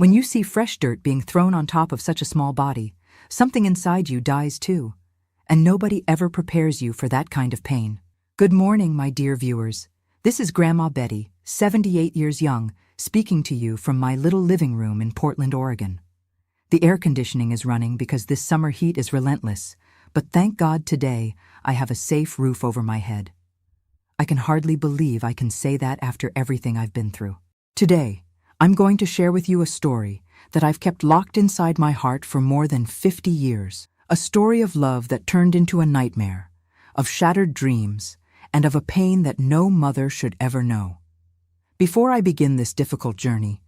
When you see fresh dirt being thrown on top of such a small body, something inside you dies too. And nobody ever prepares you for that kind of pain. Good morning, my dear viewers. This is Grandma Betty, 78 years young, speaking to you from my little living room in Portland, Oregon. The air conditioning is running because this summer heat is relentless, but thank God today I have a safe roof over my head. I can hardly believe I can say that after everything I've been through. Today, I'm going to share with you a story that I've kept locked inside my heart for more than 50 years. A story of love that turned into a nightmare, of shattered dreams, and of a pain that no mother should ever know. Before I begin this difficult journey,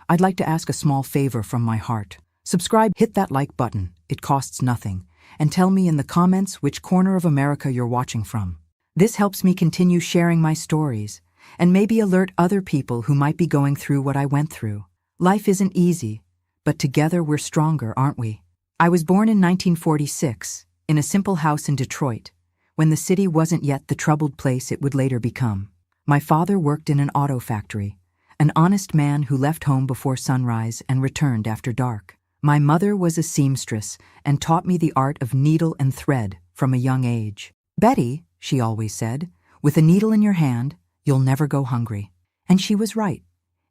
I'd like to ask a small favor from my heart. Subscribe, hit that like button, it costs nothing, and tell me in the comments which corner of America you're watching from. This helps me continue sharing my stories, and maybe alert other people who might be going through what I went through. Life isn't easy, but together we're stronger, aren't we? I was born in 1946, in a simple house in Detroit, when the city wasn't yet the troubled place it would later become. My father worked in an auto factory, an honest man who left home before sunrise and returned after dark. My mother was a seamstress and taught me the art of needle and thread from a young age. "Betty," she always said, "with a needle in your hand, you'll never go hungry." And she was right.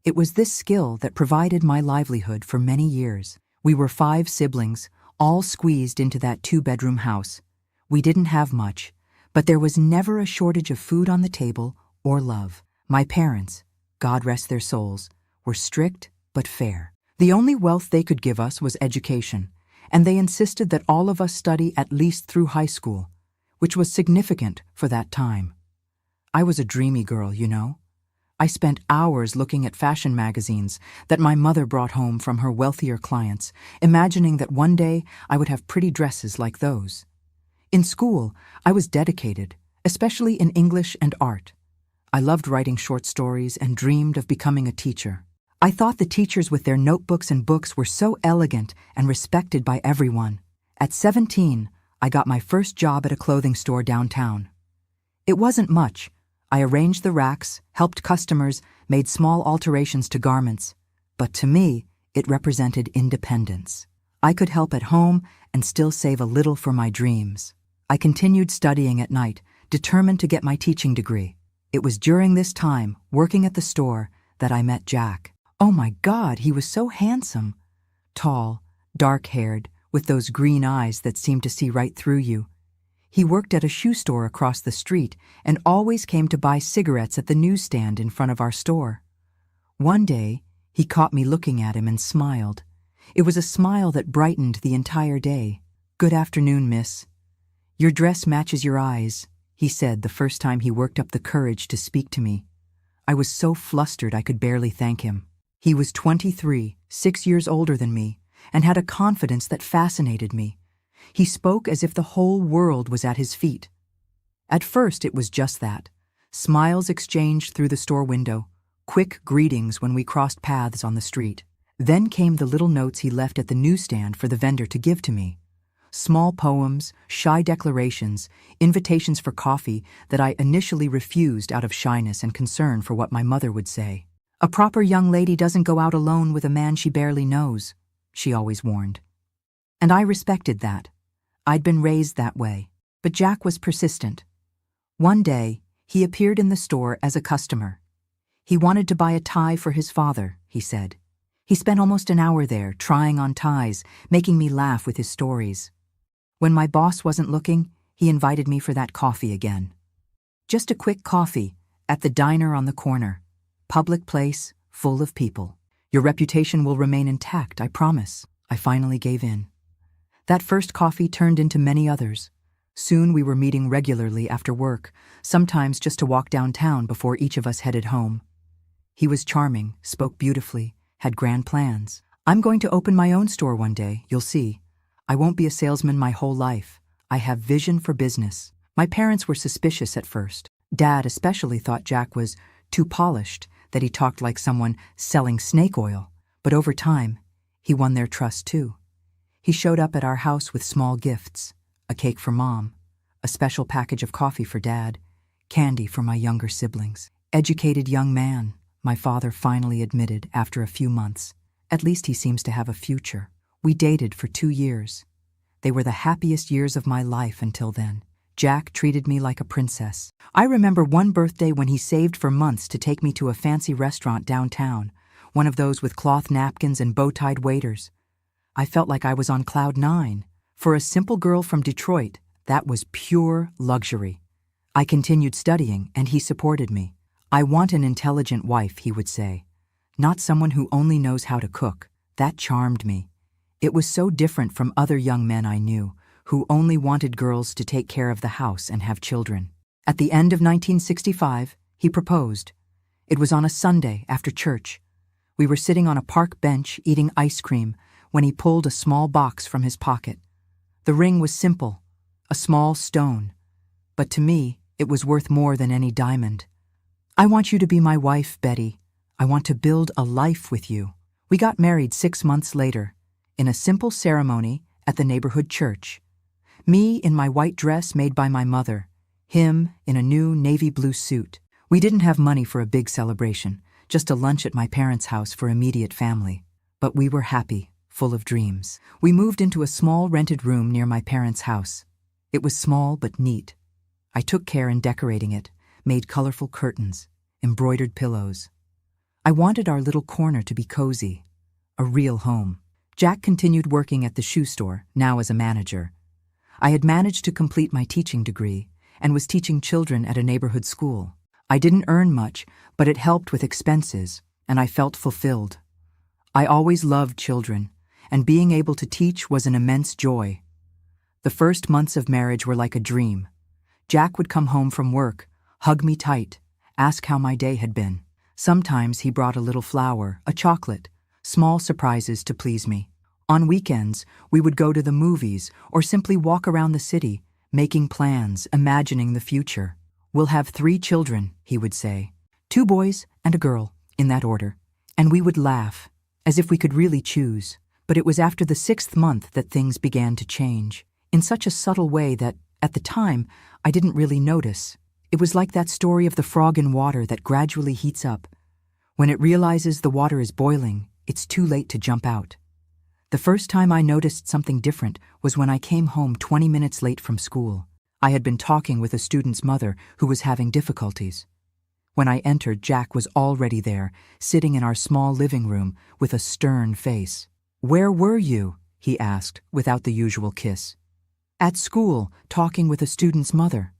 It was this skill that provided my livelihood for many years. We were 5 siblings, all squeezed into that 2-bedroom house. We didn't have much, but there was never a shortage of food on the table or love. My parents, God rest their souls, were strict but fair. The only wealth they could give us was education, and they insisted that all of us study at least through high school, which was significant for that time. I was a dreamy girl, you know. I spent hours looking at fashion magazines that my mother brought home from her wealthier clients, imagining that one day I would have pretty dresses like those. In school, I was dedicated, especially in English and art. I loved writing short stories and dreamed of becoming a teacher. I thought the teachers with their notebooks and books were so elegant and respected by everyone. At 17, I got my first job at a clothing store downtown. It wasn't much. I arranged the racks, helped customers, made small alterations to garments. But to me, it represented independence. I could help at home and still save a little for my dreams. I continued studying at night, determined to get my teaching degree. It was during this time, working at the store, that I met Jack. Oh my God, he was so handsome. Tall, dark-haired, with those green eyes that seemed to see right through you. He worked at a shoe store across the street and always came to buy cigarettes at the newsstand in front of our store. One day, he caught me looking at him and smiled. It was a smile that brightened the entire day. "Good afternoon, miss. Your dress matches your eyes," he said the first time he worked up the courage to speak to me. I was so flustered I could barely thank him. He was 23, 6 years older than me, and had a confidence that fascinated me. He spoke as if the whole world was at his feet. At first it was just that. Smiles exchanged through the store window, quick greetings when we crossed paths on the street. Then came the little notes he left at the newsstand for the vendor to give to me. Small poems, shy declarations, invitations for coffee that I initially refused out of shyness and concern for what my mother would say. "A proper young lady doesn't go out alone with a man she barely knows," she always warned. And I respected that. I'd been raised that way. But Jack was persistent. One day, he appeared in the store as a customer. He wanted to buy a tie for his father, he said. He spent almost an hour there, trying on ties, making me laugh with his stories. When my boss wasn't looking, he invited me for that coffee again. Just a quick coffee, at the diner on the corner. Public place, full of people. "Your reputation will remain intact, I promise." I finally gave in. That first coffee turned into many others. Soon we were meeting regularly after work, sometimes just to walk downtown before each of us headed home. He was charming, spoke beautifully, had grand plans. "I'm going to open my own store one day, you'll see. I won't be a salesman my whole life. I have vision for business." My parents were suspicious at first. Dad especially thought Jack was too polished, that he talked like someone selling snake oil. But over time, he won their trust too. He showed up at our house with small gifts, a cake for Mom, a special package of coffee for Dad, candy for my younger siblings. "Educated young man," my father finally admitted after a few months, At least he seems to have a future. We dated for 2 years. They were the happiest years of my life until then. Jack treated me like a princess. I remember one birthday when he saved for months to take me to a fancy restaurant downtown, one of those with cloth napkins and bow-tied waiters. I felt like I was on cloud 9. For a simple girl from Detroit, that was pure luxury. I continued studying, and he supported me. I want an intelligent wife, he would say. Not someone who only knows how to cook. That charmed me. It was so different from other young men I knew, who only wanted girls to take care of the house and have children. At the end of 1965, he proposed. It was on a Sunday after church. We were sitting on a park bench eating ice cream when he pulled a small box from his pocket. The ring was simple, a small stone, but to me, it was worth more than any diamond. I want you to be my wife, Betty. I want to build a life with you. We got married 6 months later, in a simple ceremony at the neighborhood church. Me in my white dress made by my mother, him in a new navy blue suit. We didn't have money for a big celebration, just a lunch at my parents' house for immediate family. But we were happy, full of dreams. We moved into a small rented room near my parents' house. It was small but neat. I took care in decorating it, made colorful curtains, embroidered pillows. I wanted our little corner to be cozy, a real home. Jack continued working at the shoe store, now as a manager. I had managed to complete my teaching degree and was teaching children at a neighborhood school. I didn't earn much, but it helped with expenses, and I felt fulfilled. I always loved children, and being able to teach was an immense joy. The first months of marriage were like a dream. Jack would come home from work, hug me tight, ask how my day had been. Sometimes he brought a little flower, a chocolate, small surprises to please me. On weekends, we would go to the movies or simply walk around the city, making plans, imagining the future. We'll have 3 children, he would say. 2 boys and a girl, in that order. And we would laugh, as if we could really choose. But it was after the 6th month that things began to change, in such a subtle way that, at the time, I didn't really notice. It was like that story of the frog in water that gradually heats up. When it realizes the water is boiling, it's too late to jump out. The first time I noticed something different was when I came home 20 minutes late from school. I had been talking with a student's mother who was having difficulties. When I entered, Jack was already there, sitting in our small living room with a stern face. "Where were you?" he asked, without the usual kiss. "At school, talking with a student's mother."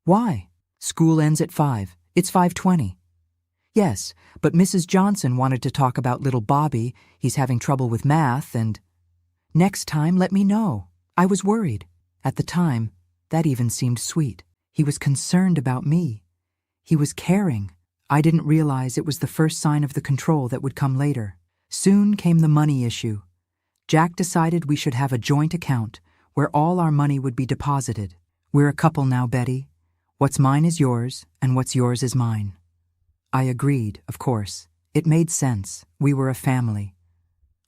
"Why?" "School ends at 5. It's 5:20. "Yes, but Mrs. Johnson wanted to talk about little Bobby. He's having trouble with math and—" "Next time, let me know." I was worried. At the time, that even seemed sweet. He was concerned about me. He was caring. I didn't realize it was the first sign of the control that would come later. Soon came the money issue. Jack decided we should have a joint account where all our money would be deposited. "We're a couple now, Betty. What's mine is yours, and what's yours is mine." I agreed, of course. It made sense. We were a family.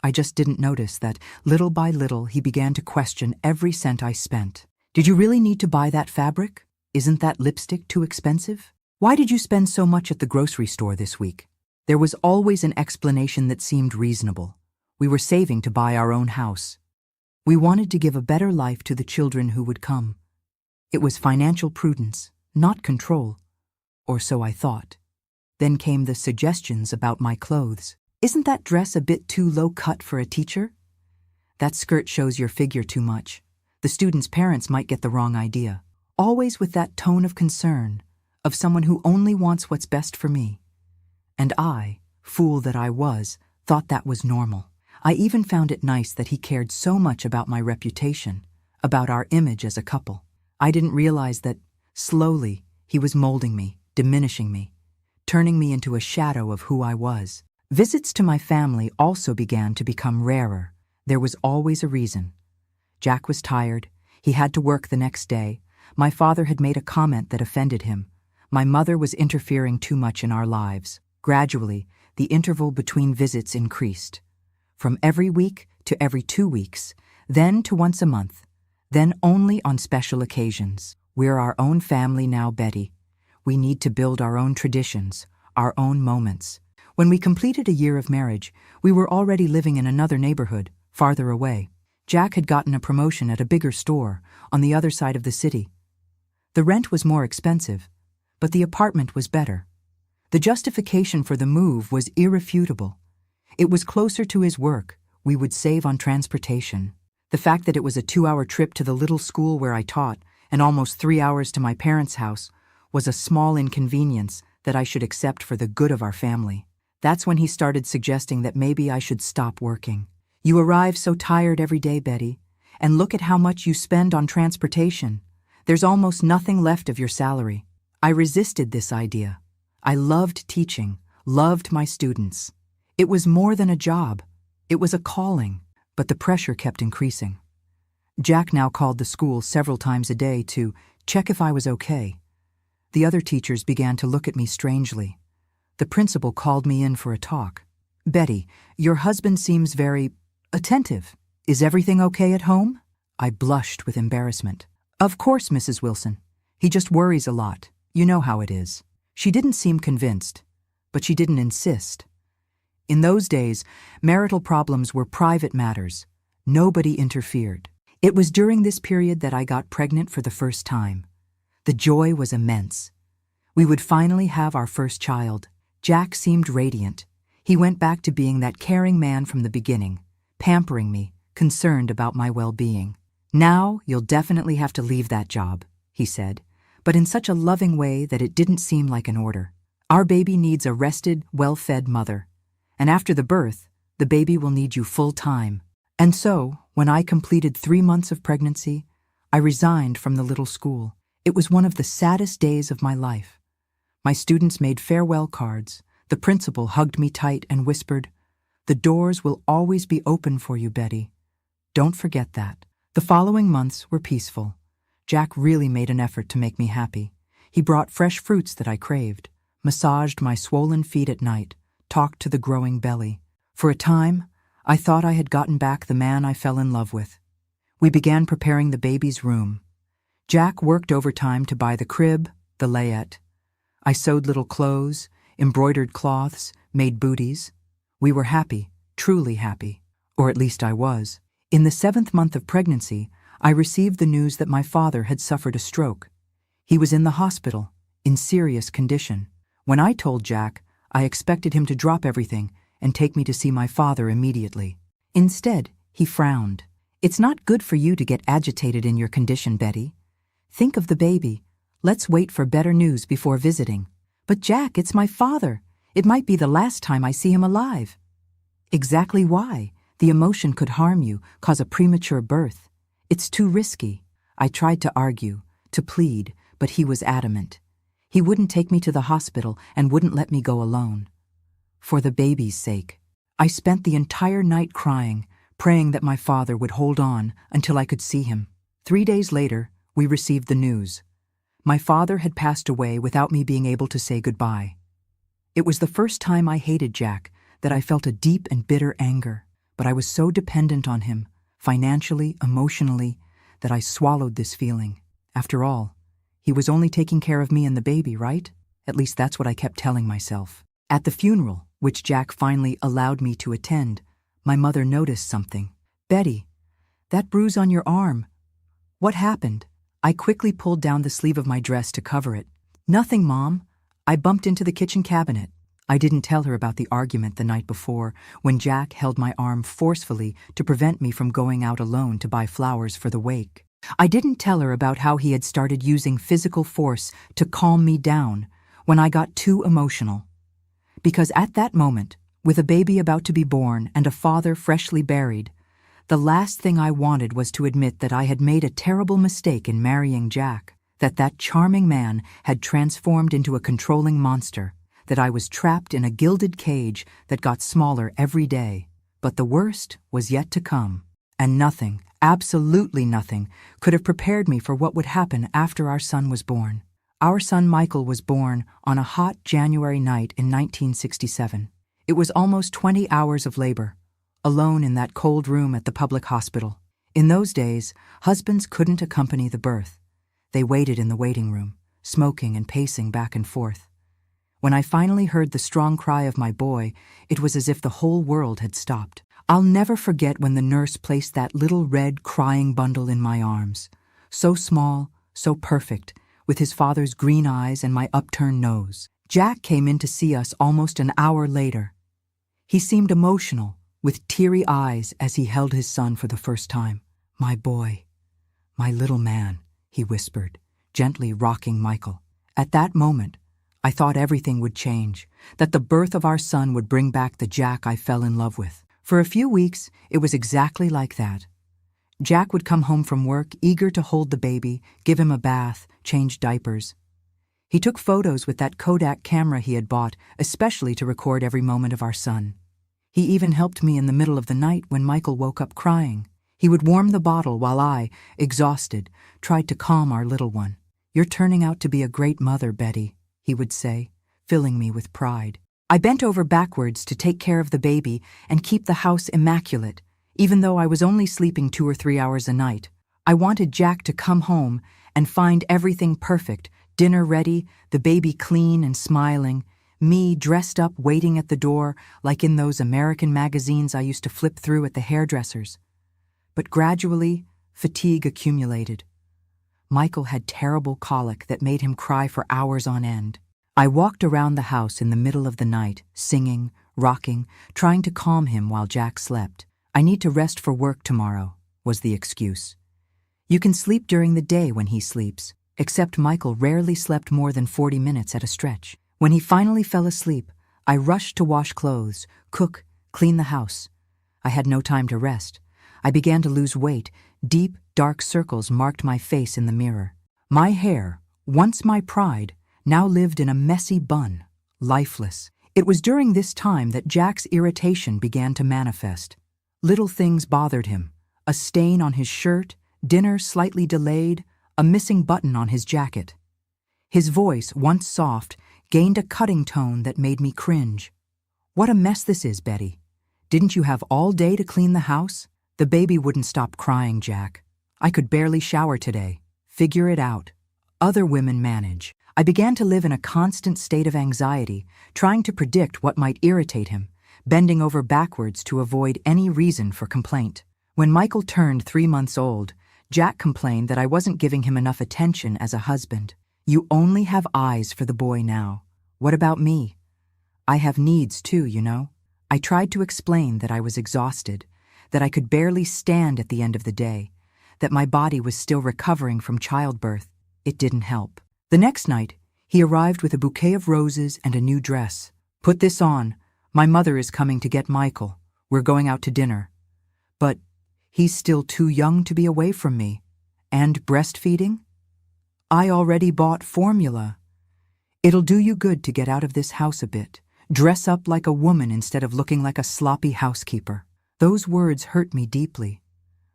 I just didn't notice that, little by little, he began to question every cent I spent. "Did you really need to buy that fabric? Isn't that lipstick too expensive? Why did you spend so much at the grocery store this week?" There was always an explanation that seemed reasonable. We were saving to buy our own house. We wanted to give a better life to the children who would come. It was financial prudence, not control. Or so I thought. Then came the suggestions about my clothes. "Isn't that dress a bit too low cut for a teacher? That skirt shows your figure too much. The students' parents might get the wrong idea." Always with that tone of concern, of someone who only wants what's best for me. And I, fool that I was, thought that was normal. I even found it nice that he cared so much about my reputation, about our image as a couple. I didn't realize that, slowly, he was molding me, diminishing me, turning me into a shadow of who I was. Visits to my family also began to become rarer. There was always a reason. Jack was tired. He had to work the next day. My father had made a comment that offended him. My mother was interfering too much in our lives. Gradually, the interval between visits increased. From every week to every 2 weeks, then to once a month, then only on special occasions. We're our own family now, Betty. We need to build our own traditions, our own moments. When we completed a year of marriage, we were already living in another neighborhood, farther away. Jack had gotten a promotion at a bigger store on the other side of the city. The rent was more expensive, but the apartment was better. The justification for the move was irrefutable. It was closer to his work, we would save on transportation. The fact that it was a 2-hour trip to the little school where I taught and almost 3 hours to my parents' house was a small inconvenience that I should accept for the good of our family. That's when he started suggesting that maybe I should stop working. You arrive so tired every day, Betty, and look at how much you spend on transportation. There's almost nothing left of your salary. I resisted this idea. I loved teaching, loved my students. It was more than a job. It was a calling, but the pressure kept increasing. Jack now called the school several times a day to check if I was okay. The other teachers began to look at me strangely. The principal called me in for a talk. "Betty, your husband seems very attentive. Is everything okay at home?" I blushed with embarrassment. "Of course, Mrs. Wilson. He just worries a lot. You know how it is." She didn't seem convinced, but she didn't insist. In those days, marital problems were private matters. Nobody interfered. It was during this period that I got pregnant for the first time. The joy was immense. We would finally have our first child. Jack seemed radiant. He went back to being that caring man from the beginning, pampering me, concerned about my well-being. "Now you'll definitely have to leave that job," he said, but in such a loving way that it didn't seem like an order. "Our baby needs a rested, well-fed mother. And after the birth, the baby will need you full-time." And so, when I completed 3 months of pregnancy, I resigned from the little school. It was one of the saddest days of my life. My students made farewell cards. The principal hugged me tight and whispered, "The doors will always be open for you, Betty. Don't forget that." The following months were peaceful. Jack really made an effort to make me happy. He brought fresh fruits that I craved, massaged my swollen feet at night, talked to the growing belly. For a time, I thought I had gotten back the man I fell in love with. We began preparing the baby's room. Jack worked overtime to buy the crib, the layette. I sewed little clothes, embroidered cloths, made booties. We were happy, truly happy. Or at least I was. In the 7th month of pregnancy, I received the news that my father had suffered a stroke. He was in the hospital, in serious condition. When I told Jack, I expected him to drop everything and take me to see my father immediately. Instead, he frowned. "It's not good for you to get agitated in your condition, Betty. Think of the baby. Let's wait for better news before visiting." "But Jack, it's my father. It might be the last time I see him alive." "Exactly why. The emotion could harm you, cause a premature birth. It's too risky." I tried to argue, to plead, but he was adamant. He wouldn't take me to the hospital and wouldn't let me go alone. For the baby's sake. I spent the entire night crying, praying that my father would hold on until I could see him. 3 days later, we received the news. My father had passed away without me being able to say goodbye. It was the first time I hated Jack, that I felt a deep and bitter anger, but I was so dependent on him, financially, emotionally, that I swallowed this feeling. After all, he was only taking care of me and the baby, right? At least that's what I kept telling myself. At the funeral, which Jack finally allowed me to attend, my mother noticed something. "Betty, that bruise on your arm. What happened?" I quickly pulled down the sleeve of my dress to cover it. "Nothing, Mom. I bumped into the kitchen cabinet." I didn't tell her about the argument the night before, when Jack held my arm forcefully to prevent me from going out alone to buy flowers for the wake. I didn't tell her about how he had started using physical force to calm me down when I got too emotional. Because at that moment, with a baby about to be born and a father freshly buried, the last thing I wanted was to admit that I had made a terrible mistake in marrying Jack, that charming man had transformed into a controlling monster, that I was trapped in a gilded cage that got smaller every day. But the worst was yet to come, and nothing, absolutely nothing, could have prepared me for what would happen after our son was born. Our son Michael was born on a hot January night in 1967. It was almost 20 hours of labor, alone in that cold room at the public hospital. In those days, husbands couldn't accompany the birth. They waited in the waiting room, smoking and pacing back and forth. When I finally heard the strong cry of my boy, it was as if the whole world had stopped. I'll never forget when the nurse placed that little red crying bundle in my arms. So small, so perfect, with his father's green eyes and my upturned nose. Jack came in to see us almost an hour later. He seemed emotional, with teary eyes as he held his son for the first time. "My boy, my little man," he whispered, gently rocking Michael. At that moment, I thought everything would change, that the birth of our son would bring back the Jack I fell in love with. For a few weeks, it was exactly like that. Jack would come home from work, eager to hold the baby, give him a bath, change diapers. He took photos with that Kodak camera he had bought, especially to record every moment of our son. He even helped me in the middle of the night when Michael woke up crying. He would warm the bottle while I, exhausted, tried to calm our little one. "You're turning out to be a great mother, Betty," he would say, filling me with pride. I bent over backwards to take care of the baby and keep the house immaculate, even though I was only sleeping 2 or 3 hours a night. I wanted Jack to come home and find everything perfect, dinner ready, the baby clean and smiling, me dressed up waiting at the door like in those American magazines I used to flip through at the hairdressers. But gradually, fatigue accumulated. Michael had terrible colic that made him cry for hours on end. I walked around the house in the middle of the night, singing, rocking, trying to calm him while Jack slept. "I need to rest for work tomorrow," was the excuse. "You can sleep during the day when he sleeps," except Michael rarely slept more than 40 minutes at a stretch. When he finally fell asleep, I rushed to wash clothes, cook, clean the house. I had no time to rest. I began to lose weight. Deep, dark circles marked my face in the mirror. My hair, once my pride, now lived in a messy bun, lifeless. It was during this time that Jack's irritation began to manifest. Little things bothered him: a stain on his shirt, dinner slightly delayed, a missing button on his jacket. His voice, once soft, gained a cutting tone that made me cringe. "What a mess this is, Betty. Didn't you have all day to clean the house?" "The baby wouldn't stop crying, Jack. I could barely shower today. Figure it out. Other women manage." I began to live in a constant state of anxiety, trying to predict what might irritate him, bending over backwards to avoid any reason for complaint. When Michael turned 3 months old, Jack complained that I wasn't giving him enough attention as a husband. "You only have eyes for the boy now. What about me? I have needs too, you know." I tried to explain that I was exhausted, that I could barely stand at the end of the day, that my body was still recovering from childbirth. It didn't help. The next night, he arrived with a bouquet of roses and a new dress. "Put this on. My mother is coming to get Michael. We're going out to dinner." "But he's still too young to be away from me. And breastfeeding? I already bought formula." "It'll do you good to get out of this house a bit. Dress up like a woman instead of looking like a sloppy housekeeper." Those words hurt me deeply,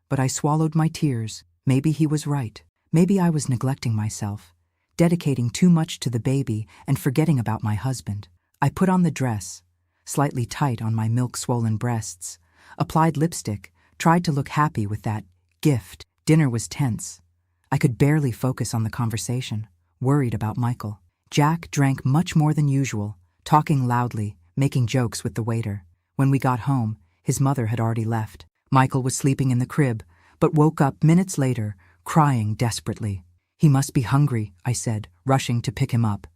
but I swallowed my tears. Maybe he was right. Maybe I was neglecting myself, dedicating too much to the baby and forgetting about my husband. I put on the dress, slightly tight on my milk-swollen breasts, applied lipstick, tried to look happy with that gift. Dinner was tense. I could barely focus on the conversation, worried about Michael. Jack drank much more than usual, talking loudly, making jokes with the waiter. When we got home, his mother had already left. Michael was sleeping in the crib, but woke up minutes later, crying desperately. "He must be hungry," I said, rushing to pick him up.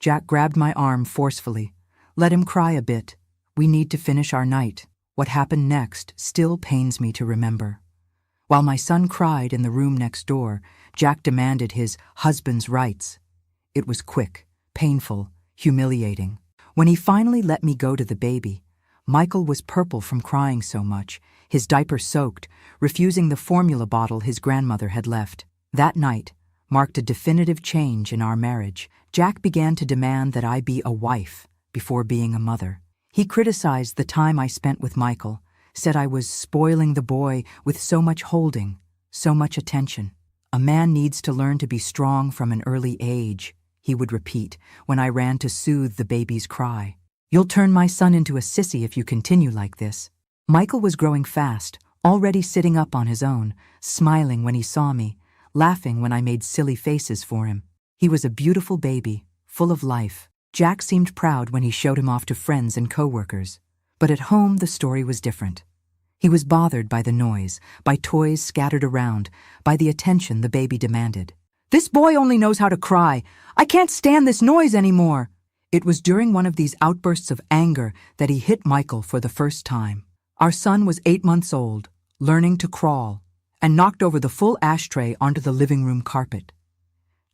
Jack grabbed my arm forcefully. "Let him cry a bit. We need to finish our night." What happened next still pains me to remember. While my son cried in the room next door, Jack demanded his husband's rights. It was quick, painful, humiliating. When he finally let me go to the baby, Michael was purple from crying so much, his diaper soaked, refusing the formula bottle his grandmother had left. That night marked a definitive change in our marriage. Jack began to demand that I be a wife before being a mother. He criticized the time I spent with Michael, said I was spoiling the boy with so much holding, so much attention. "A man needs to learn to be strong from an early age," he would repeat when I ran to soothe the baby's cry. "You'll turn my son into a sissy if you continue like this." Michael was growing fast, already sitting up on his own, smiling when he saw me, laughing when I made silly faces for him. He was a beautiful baby, full of life. Jack seemed proud when he showed him off to friends and coworkers, but at home the story was different. He was bothered by the noise, by toys scattered around, by the attention the baby demanded. "This boy only knows how to cry. I can't stand this noise anymore." It was during one of these outbursts of anger that he hit Michael for the first time. Our son was 8 months old, learning to crawl, and knocked over the full ashtray onto the living room carpet.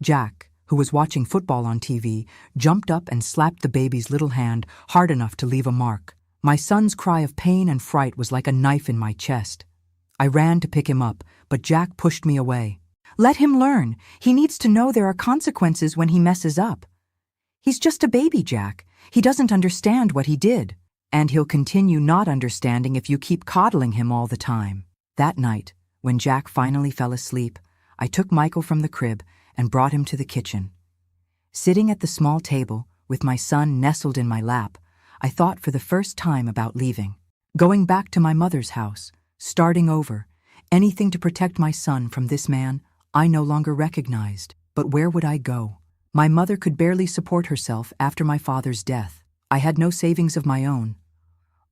Jack, who was watching football on TV, jumped up and slapped the baby's little hand hard enough to leave a mark. My son's cry of pain and fright was like a knife in my chest. I ran to pick him up, but Jack pushed me away. "Let him learn. He needs to know there are consequences when he messes up. He's just a baby, Jack. He doesn't understand what he did. And he'll continue not understanding if you keep coddling him all the time." That night, when Jack finally fell asleep, I took Michael from the crib and brought him to the kitchen. Sitting at the small table, with my son nestled in my lap, I thought for the first time about leaving. Going back to my mother's house, starting over, anything to protect my son from this man I no longer recognized. But where would I go? My mother could barely support herself after my father's death. I had no savings of my own.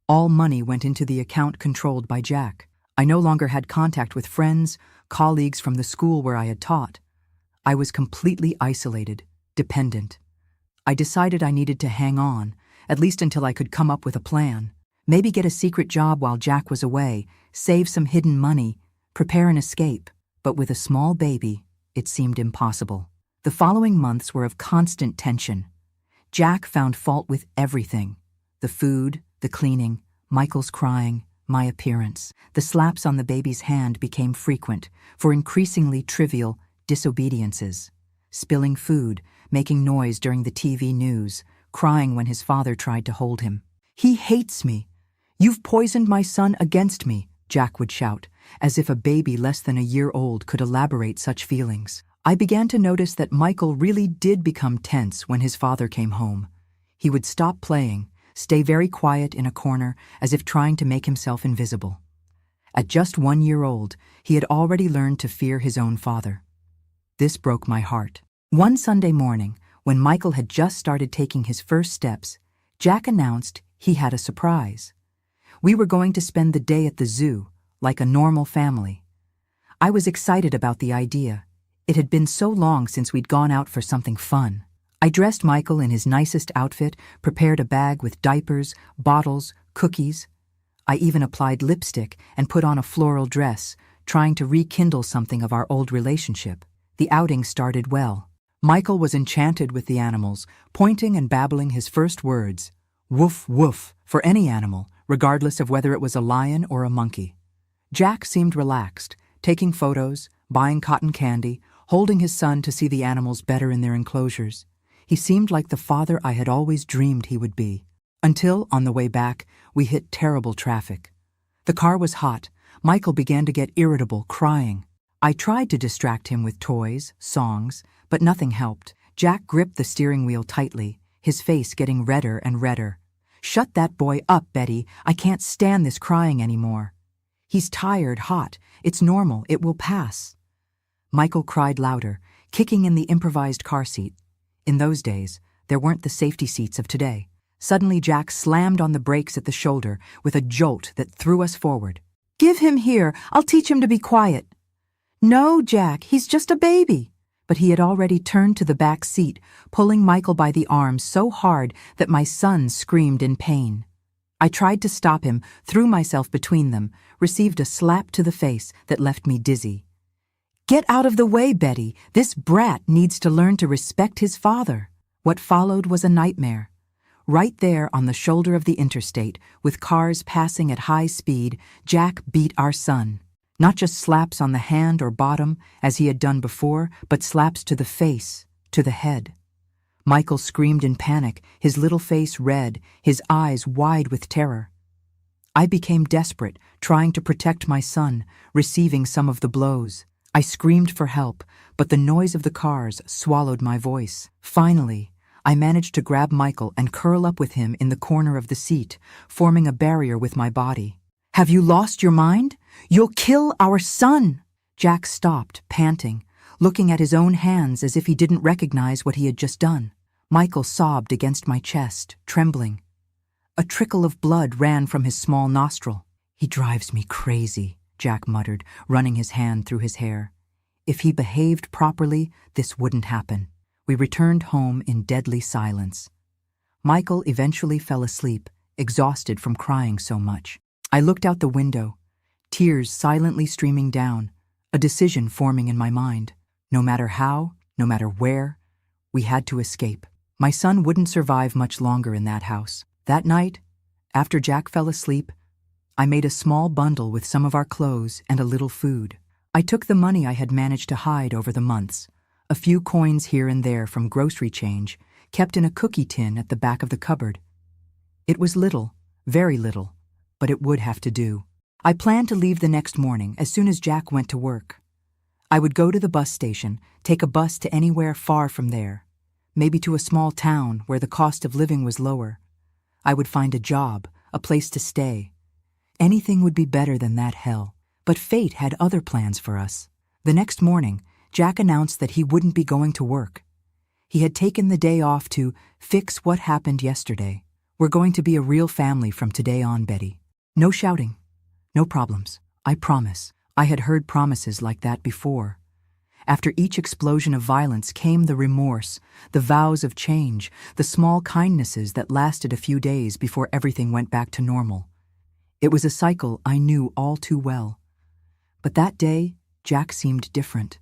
All money went into the account controlled by Jack. I no longer had contact with friends, colleagues from the school where I had taught. I was completely isolated, dependent. I decided I needed to hang on, at least until I could come up with a plan. Maybe get a secret job while Jack was away, save some hidden money, prepare an escape. But with a small baby, it seemed impossible. The following months were of constant tension. Jack found fault with everything. The food, the cleaning, Michael's crying, my appearance. The slaps on the baby's hand became frequent, for increasingly trivial disobediences. Spilling food, making noise during the TV news, crying when his father tried to hold him. "He hates me. You've poisoned my son against me," Jack would shout, as if a baby less than a year old could elaborate such feelings. I began to notice that Michael really did become tense when his father came home. He would stop playing, stay very quiet in a corner, as if trying to make himself invisible. At just 1 year old, he had already learned to fear his own father. This broke my heart. One Sunday morning, when Michael had just started taking his first steps, Jack announced he had a surprise. We were going to spend the day at the zoo, like a normal family. I was excited about the idea. It had been so long since we'd gone out for something fun. I dressed Michael in his nicest outfit, prepared a bag with diapers, bottles, cookies. I even applied lipstick and put on a floral dress, trying to rekindle something of our old relationship. The outing started well. Michael was enchanted with the animals, pointing and babbling his first words, "Woof, woof," for any animal, regardless of whether it was a lion or a monkey. Jack seemed relaxed, taking photos, buying cotton candy, holding his son to see the animals better in their enclosures. He seemed like the father I had always dreamed he would be. Until, on the way back, we hit terrible traffic. The car was hot. Michael began to get irritable, crying. I tried to distract him with toys, songs, but nothing helped. Jack gripped the steering wheel tightly, his face getting redder and redder. "Shut that boy up, Betty. I can't stand this crying anymore. He's tired, hot. It's normal. It will pass." Michael cried louder, kicking in the improvised car seat. In those days, there weren't the safety seats of today. Suddenly, Jack slammed on the brakes at the shoulder with a jolt that threw us forward. "Give him here. I'll teach him to be quiet." "No, Jack, he's just a baby." But he had already turned to the back seat, pulling Michael by the arm so hard that my son screamed in pain. I tried to stop him, threw myself between them, received a slap to the face that left me dizzy. "Get out of the way, Betty. This brat needs to learn to respect his father." What followed was a nightmare. Right there on the shoulder of the interstate, with cars passing at high speed, Jack beat our son. Not just slaps on the hand or bottom, as he had done before, but slaps to the face, to the head. Michael screamed in panic, his little face red, his eyes wide with terror. I became desperate, trying to protect my son, receiving some of the blows. I screamed for help, but the noise of the cars swallowed my voice. Finally, I managed to grab Michael and curl up with him in the corner of the seat, forming a barrier with my body. "Have you lost your mind? You'll kill our son!" Jack stopped, panting, looking at his own hands as if he didn't recognize what he had just done. Michael sobbed against my chest, trembling. A trickle of blood ran from his small nostril. "He drives me crazy," Jack muttered, running his hand through his hair. "If he behaved properly, this wouldn't happen." We returned home in deadly silence. Michael eventually fell asleep, exhausted from crying so much. I looked out the window, tears silently streaming down, a decision forming in my mind. No matter how, no matter where, we had to escape. My son wouldn't survive much longer in that house. That night, after Jack fell asleep, I made a small bundle with some of our clothes and a little food. I took the money I had managed to hide over the months, a few coins here and there from grocery change, kept in a cookie tin at the back of the cupboard. It was little, very little, but it would have to do. I planned to leave the next morning as soon as Jack went to work. I would go to the bus station, take a bus to anywhere far from there, maybe to a small town where the cost of living was lower. I would find a job, a place to stay. Anything would be better than that hell. But fate had other plans for us. The next morning, Jack announced that he wouldn't be going to work. He had taken the day off to fix what happened yesterday. "We're going to be a real family from today on, Betty. No shouting, no problems. I promise." I had heard promises like that before. After each explosion of violence came the remorse, the vows of change, the small kindnesses that lasted a few days before everything went back to normal. It was a cycle I knew all too well. But that day, Jack seemed different,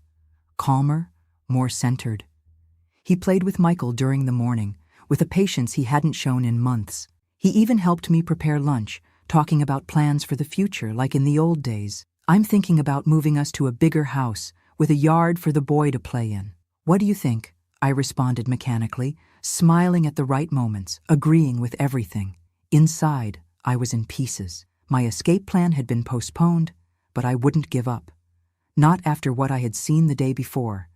calmer, more centered. He played with Michael during the morning, with a patience he hadn't shown in months. He even helped me prepare lunch, talking about plans for the future like in the old days. "I'm thinking about moving us to a bigger house, with a yard for the boy to play in. What do you think?" I responded mechanically, smiling at the right moments, agreeing with everything. Inside, I was in pieces. My escape plan had been postponed, but I wouldn't give up. Not after what I had seen the day before.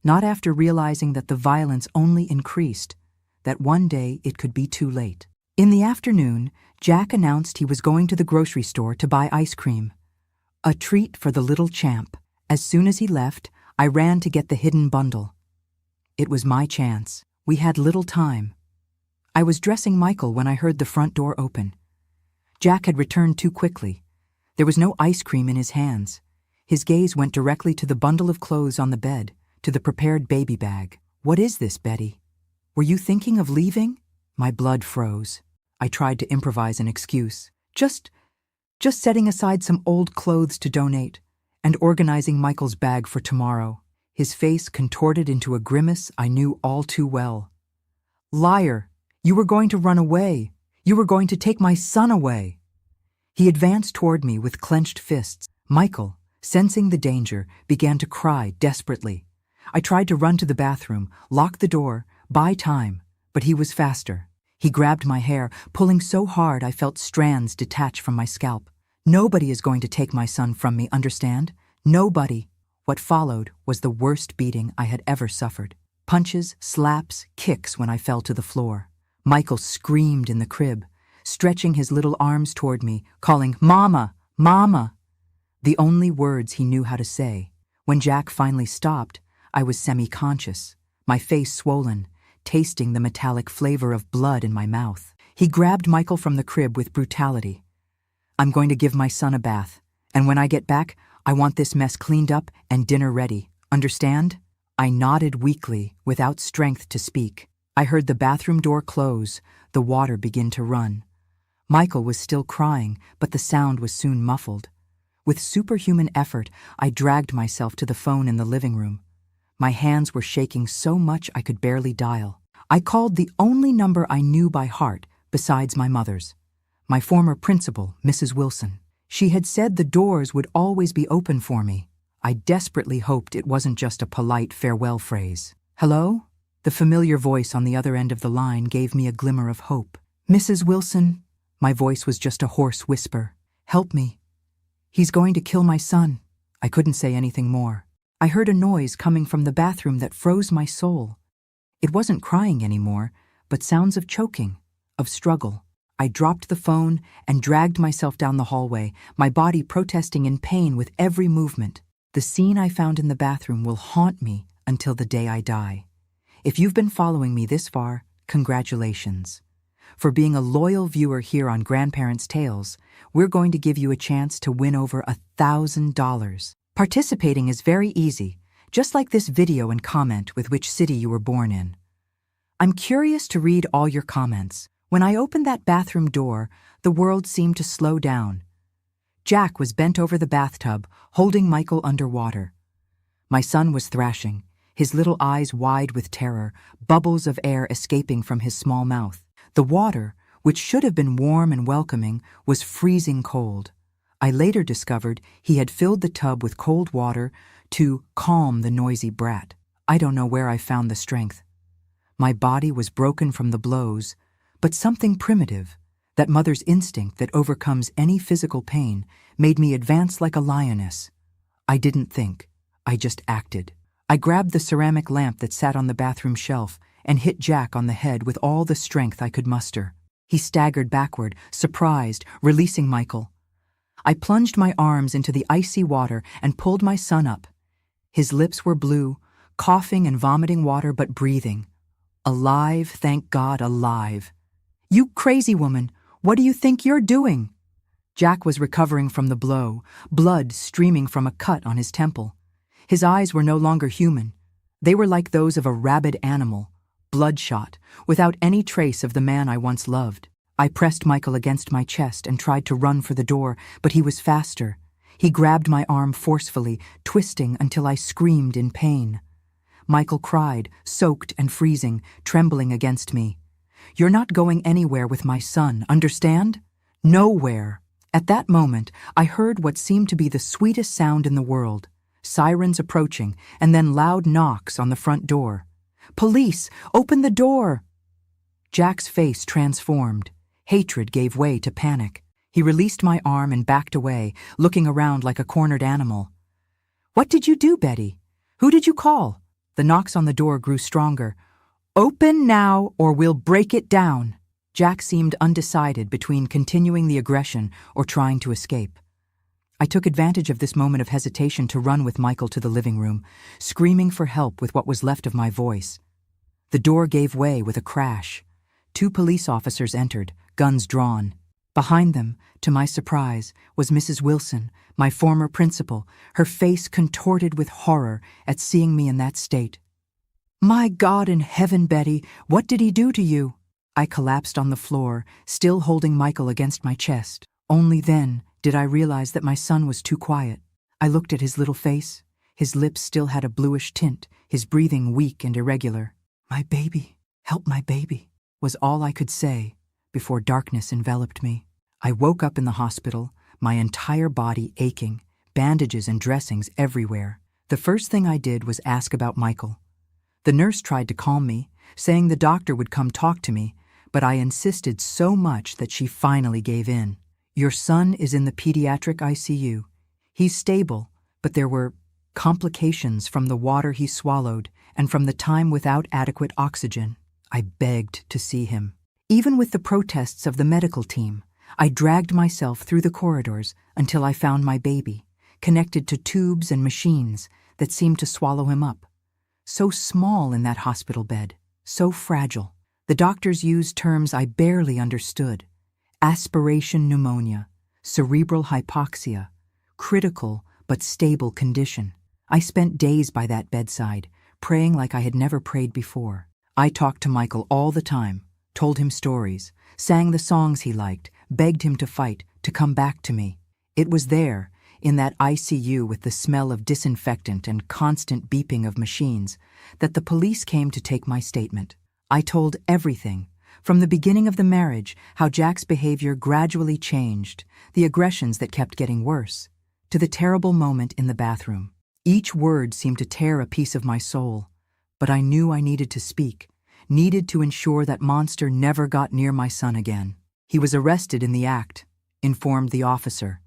Not after realizing that the violence only increased, that one day it could be too late. In the afternoon, Jack announced he was going to the grocery store to buy ice cream. A treat for the little champ. As soon as he left, I ran to get the hidden bundle. It was my chance. We had little time. I was dressing Michael when I heard the front door open. Jack had returned too quickly. There was no ice cream in his hands. His gaze went directly to the bundle of clothes on the bed, to the prepared baby bag. "What is this, Betty? Were you thinking of leaving?" My blood froze. I tried to improvise an excuse. Just setting aside some old clothes to donate, and organizing Michael's bag for tomorrow. His face contorted into a grimace I knew all too well. "Liar! You were going to run away. You were going to take my son away." He advanced toward me with clenched fists. Michael, sensing the danger, began to cry desperately. I tried to run to the bathroom, lock the door, buy time, but he was faster. He grabbed my hair, pulling so hard I felt strands detach from my scalp. "Nobody is going to take my son from me, understand? Nobody." What followed was the worst beating I had ever suffered. Punches, slaps, kicks when I fell to the floor. Michael screamed in the crib, stretching his little arms toward me, calling, "Mama! Mama!" The only words he knew how to say. When Jack finally stopped, I was semi-conscious, my face swollen, tasting the metallic flavor of blood in my mouth. He grabbed Michael from the crib with brutality. "I'm going to give my son a bath, and when I get back, I want this mess cleaned up and dinner ready. Understand?" I nodded weakly, without strength to speak. I heard the bathroom door close, the water begin to run. Michael was still crying, but the sound was soon muffled. With superhuman effort, I dragged myself to the phone in the living room. My hands were shaking so much I could barely dial. I called the only number I knew by heart besides my mother's. My former principal, Mrs. Wilson. She had said the doors would always be open for me. I desperately hoped it wasn't just a polite farewell phrase. "Hello?" The familiar voice on the other end of the line gave me a glimmer of hope. "Mrs. Wilson," my voice was just a hoarse whisper. "Help me. He's going to kill my son." I couldn't say anything more. I heard a noise coming from the bathroom that froze my soul. It wasn't crying anymore, but sounds of choking, of struggle. I dropped the phone and dragged myself down the hallway, my body protesting in pain with every movement. The scene I found in the bathroom will haunt me until the day I die. If you've been following me this far, congratulations. For being a loyal viewer here on Grandparents' Tales, we're going to give you a chance to win over $1,000. Participating is very easy, just like this video and comment with which city you were born in. I'm curious to read all your comments. When I opened that bathroom door, the world seemed to slow down. Jack was bent over the bathtub, holding Michael underwater. My son was thrashing, his little eyes wide with terror, bubbles of air escaping from his small mouth. The water, which should have been warm and welcoming, was freezing cold. I later discovered he had filled the tub with cold water to calm the noisy brat. I don't know where I found the strength. My body was broken from the blows, but something primitive, that mother's instinct that overcomes any physical pain, made me advance like a lioness. I didn't think, I just acted. I grabbed the ceramic lamp that sat on the bathroom shelf and hit Jack on the head with all the strength I could muster. He staggered backward, surprised, releasing Michael. I plunged my arms into the icy water and pulled my son up. His lips were blue, coughing and vomiting water but breathing. Alive, thank God, alive. "You crazy woman, what do you think you're doing?" Jack was recovering from the blow, blood streaming from a cut on his temple. His eyes were no longer human. They were like those of a rabid animal, bloodshot, without any trace of the man I once loved. I pressed Michael against my chest and tried to run for the door, but he was faster. He grabbed my arm forcefully, twisting until I screamed in pain. Michael cried, soaked and freezing, trembling against me. "You're not going anywhere with my son, understand? Nowhere." At that moment, I heard what seemed to be the sweetest sound in the world. Sirens approaching, and then loud knocks on the front door. "Police, open the door!" Jack's face transformed. Hatred gave way to panic. He released my arm and backed away, looking around like a cornered animal. "What did you do, Betty? Who did you call?" The knocks on the door grew stronger. "Open now, or we'll break it down." Jack seemed undecided between continuing the aggression or trying to escape. I took advantage of this moment of hesitation to run with Michael to the living room, screaming for help with what was left of my voice. The door gave way with a crash. 2 police officers entered, guns drawn. Behind them, to my surprise, was Mrs. Wilson, my former principal, her face contorted with horror at seeing me in that state. "My God in heaven, Betty, what did he do to you?" I collapsed on the floor, still holding Michael against my chest. Only then did I realize that my son was too quiet. I looked at his little face. His lips still had a bluish tint, his breathing weak and irregular. "My baby, help my baby," was all I could say before darkness enveloped me. I woke up in the hospital, my entire body aching, bandages and dressings everywhere. The first thing I did was ask about Michael. The nurse tried to calm me, saying the doctor would come talk to me, but I insisted so much that she finally gave in. "Your son is in the pediatric ICU. He's stable, but there were complications from the water he swallowed and from the time without adequate oxygen." I begged to see him. Even with the protests of the medical team, I dragged myself through the corridors until I found my baby, connected to tubes and machines that seemed to swallow him up. So small in that hospital bed, so fragile. The doctors used terms I barely understood. Aspiration pneumonia, cerebral hypoxia, critical but stable condition. I spent days by that bedside, praying like I had never prayed before. I talked to Michael all the time, told him stories, sang the songs he liked, begged him to fight, to come back to me. It was there, in that ICU with the smell of disinfectant and constant beeping of machines, that the police came to take my statement. I told everything, from the beginning of the marriage, how Jack's behavior gradually changed, the aggressions that kept getting worse, to the terrible moment in the bathroom. Each word seemed to tear a piece of my soul, but I knew I needed to speak, needed to ensure that monster never got near my son again. "He was arrested in the act," informed the officer,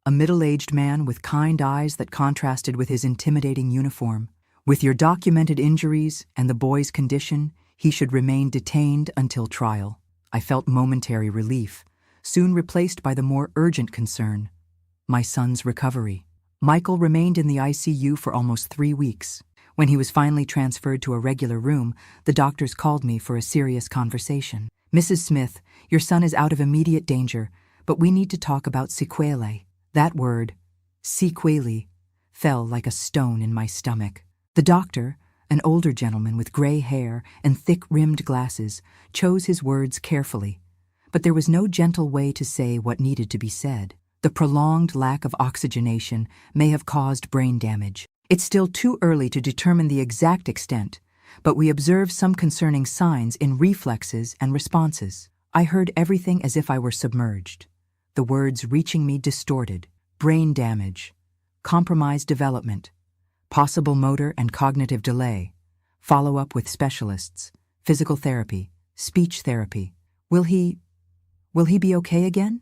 a middle-aged man with kind eyes that contrasted with his intimidating uniform. "With your documented injuries and the boy's condition, he should remain detained until trial." I felt momentary relief, soon replaced by the more urgent concern: my son's recovery. Michael remained in the ICU for almost 3 weeks. When he was finally transferred to a regular room, the doctors called me for a serious conversation. "Mrs. Smith, your son is out of immediate danger, but we need to talk about sequelae." That word, sequelae, fell like a stone in my stomach. The doctor, an older gentleman with gray hair and thick-rimmed glasses, chose his words carefully, but there was no gentle way to say what needed to be said. The prolonged lack of oxygenation may have caused brain damage. It's still too early to determine the exact extent, but we observed some concerning signs in reflexes and responses. I heard everything as if I were submerged, the words reaching me distorted: brain damage, compromised development, possible motor and cognitive delay, follow-up with specialists, physical therapy, speech therapy. Will he be okay again?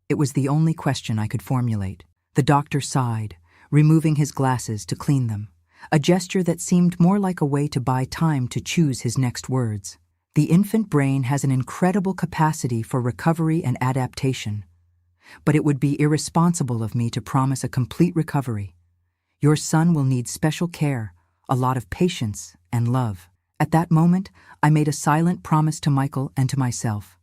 It was the only question I could formulate. The doctor sighed, removing his glasses to clean them, a gesture that seemed more like a way to buy time to choose his next words. The infant brain has an incredible capacity for recovery and adaptation, but it would be irresponsible of me to promise a complete recovery. Your son will need special care, a lot of patience and love. At that moment, I made a silent promise to Michael and to myself.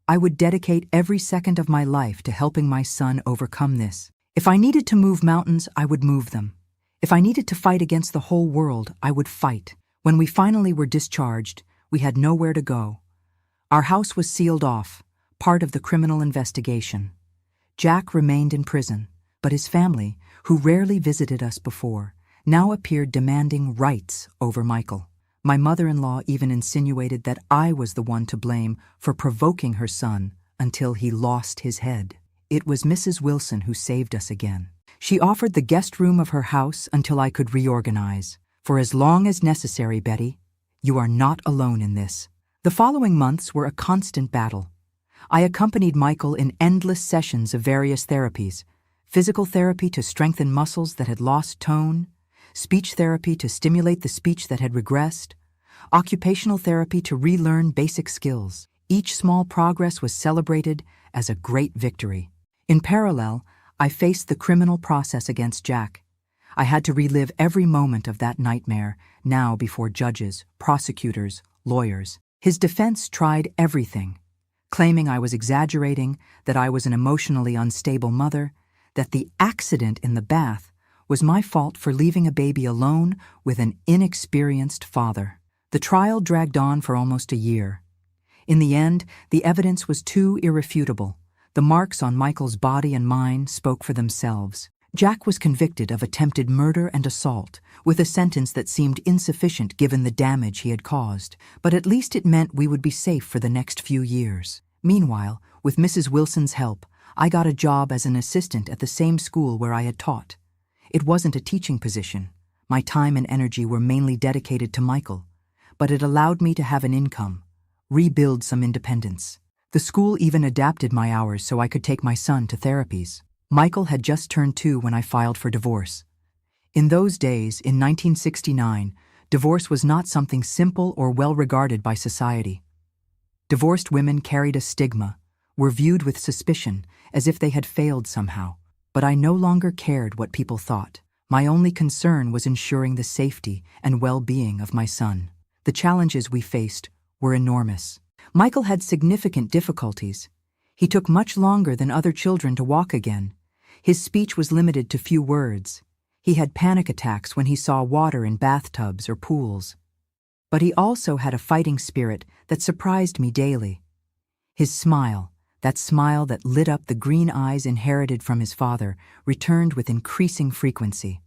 I would dedicate every second of my life to helping my son overcome this. If I needed to move mountains, I would move them. If I needed to fight against the whole world, I would fight. When we finally were discharged, we had nowhere to go. Our house was sealed off, part of the criminal investigation. Jack remained in prison, but his family, who rarely visited us before, now appeared demanding rights over Michael. My mother-in-law even insinuated that I was the one to blame for provoking her son until he lost his head. It was Mrs. Wilson who saved us again. She offered the guest room of her house until I could reorganize. "For as long as necessary, Betty. You are not alone in this." The following months were a constant battle. I accompanied Michael in endless sessions of various therapies: physical therapy to strengthen muscles that had lost tone, speech therapy to stimulate the speech that had regressed, occupational therapy to relearn basic skills. Each small progress was celebrated as a great victory. In parallel, I faced the criminal process against Jack. I had to relive every moment of that nightmare, now before judges, prosecutors, lawyers. His defense tried everything, claiming I was exaggerating, that I was an emotionally unstable mother, that the accident in the bath was my fault for leaving a baby alone with an inexperienced father. The trial dragged on for almost a year. In the end, the evidence was too irrefutable. The marks on Michael's body and mine spoke for themselves. Jack was convicted of attempted murder and assault, with a sentence that seemed insufficient given the damage he had caused, but at least it meant we would be safe for the next few years. Meanwhile, with Mrs. Wilson's help, I got a job as an assistant at the same school where I had taught. It wasn't a teaching position. My time and energy were mainly dedicated to Michael, but it allowed me to have an income, rebuild some independence. The school even adapted my hours so I could take my son to therapies. Michael had just turned 2 when I filed for divorce. In those days, in 1969, divorce was not something simple or well regarded by society. Divorced women carried a stigma, were viewed with suspicion, as if they had failed somehow. But I no longer cared what people thought. My only concern was ensuring the safety and well-being of my son. The challenges we faced were enormous. Michael had significant difficulties. He took much longer than other children to walk again. His speech was limited to few words. He had panic attacks when he saw water in bathtubs or pools. But he also had a fighting spirit that surprised me daily. His smile, that smile that lit up the green eyes inherited from his father, returned with increasing frequency.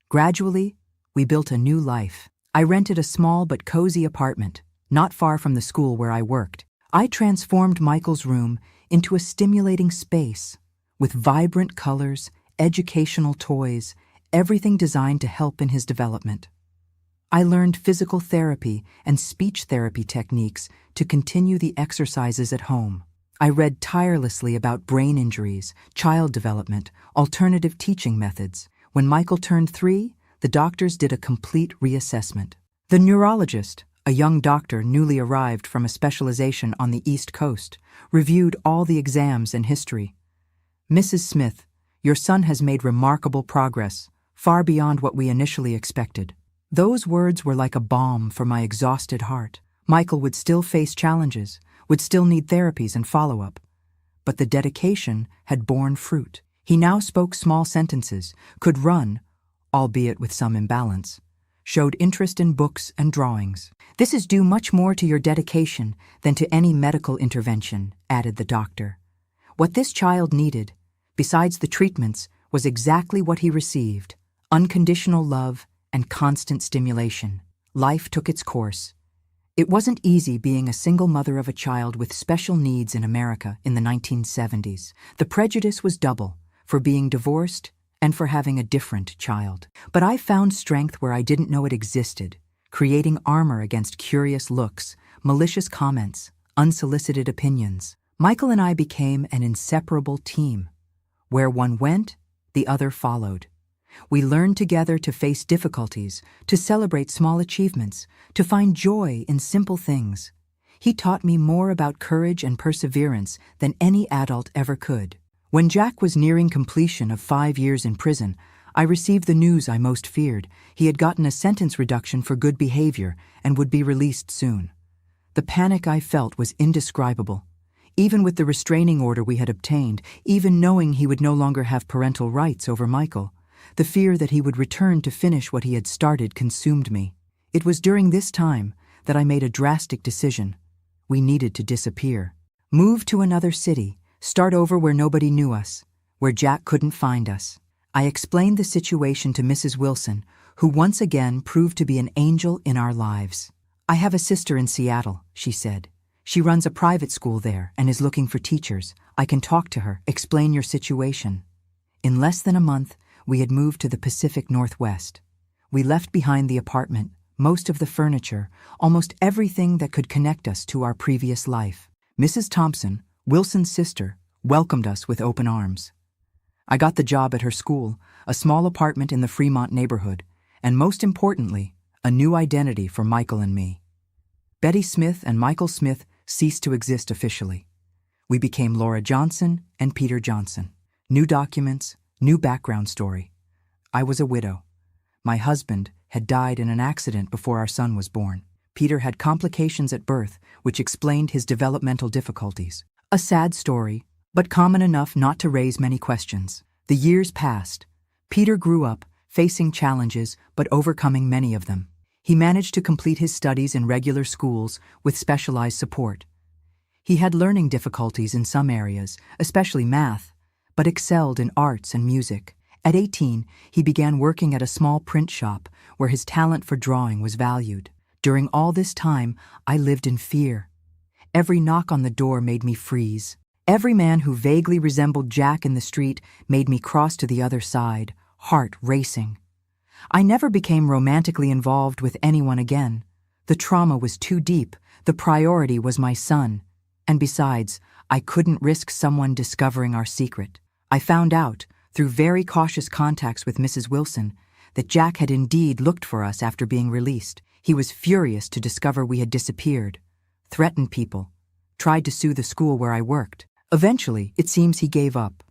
Gradually, we built a new life. I rented a small but cozy apartment, not far from the school where I worked. I transformed Michael's room into a stimulating space, with vibrant colors, educational toys, everything designed to help in his development. I learned physical therapy and speech therapy techniques to continue the exercises at home. I read tirelessly about brain injuries, child development, alternative teaching methods. When Michael turned 3, the doctors did a complete reassessment. The neurologist, a young doctor newly arrived from a specialization on the East Coast, reviewed all the exams and history. "Mrs. Smith, your son has made remarkable progress, far beyond what we initially expected." Those words were like a balm for my exhausted heart. Michael would still face challenges, would still need therapies and follow-up. But the dedication had borne fruit. He now spoke small sentences, could run, albeit with some imbalance, showed interest in books and drawings. "This is due much more to your dedication than to any medical intervention," added the doctor. What this child needed, besides the treatments, was exactly what he received: unconditional love and constant stimulation. Life took its course. It wasn't easy being a single mother of a child with special needs in America in the 1970s. The prejudice was double, for being divorced and for having a different child. But I found strength where I didn't know it existed, creating armor against curious looks, malicious comments, unsolicited opinions. Michael and I became an inseparable team. Where one went, the other followed. We learned together to face difficulties, to celebrate small achievements, to find joy in simple things. He taught me more about courage and perseverance than any adult ever could. When Jack was nearing completion of 5 years in prison, I received the news I most feared. He had gotten a sentence reduction for good behavior and would be released soon. The panic I felt was indescribable. Even with the restraining order we had obtained, even knowing he would no longer have parental rights over Michael, the fear that he would return to finish what he had started consumed me. It was during this time that I made a drastic decision. We needed to disappear. Move to another city, start over where nobody knew us, where Jack couldn't find us. I explained the situation to Mrs. Wilson, who once again proved to be an angel in our lives. "I have a sister in Seattle," she said. "She runs a private school there and is looking for teachers. I can talk to her, explain your situation." In less than a month, we had moved to the Pacific Northwest. We left behind the apartment, most of the furniture, almost everything that could connect us to our previous life. Mrs. Thompson, Wilson's sister, welcomed us with open arms. I got the job at her school, a small apartment in the Fremont neighborhood, and most importantly, a new identity for Michael and me. Betty Smith and Michael Smith ceased to exist officially. We became Laura Johnson and Peter Johnson. New documents, new background story. I was a widow. My husband had died in an accident before our son was born. Peter had complications at birth, which explained his developmental difficulties. A sad story, but common enough not to raise many questions. The years passed. Peter grew up, facing challenges, but overcoming many of them. He managed to complete his studies in regular schools with specialized support. He had learning difficulties in some areas, especially math, but excelled in arts and music. At 18, he began working at a small print shop where his talent for drawing was valued. During all this time, I lived in fear. Every knock on the door made me freeze. Every man who vaguely resembled Jack in the street made me cross to the other side, heart racing. I never became romantically involved with anyone again. The trauma was too deep. The priority was my son. And besides, I couldn't risk someone discovering our secret. I found out, through very cautious contacts with Mrs. Wilson, that Jack had indeed looked for us after being released. He was furious to discover we had disappeared, threatened people, tried to sue the school where I worked. Eventually, it seems he gave up,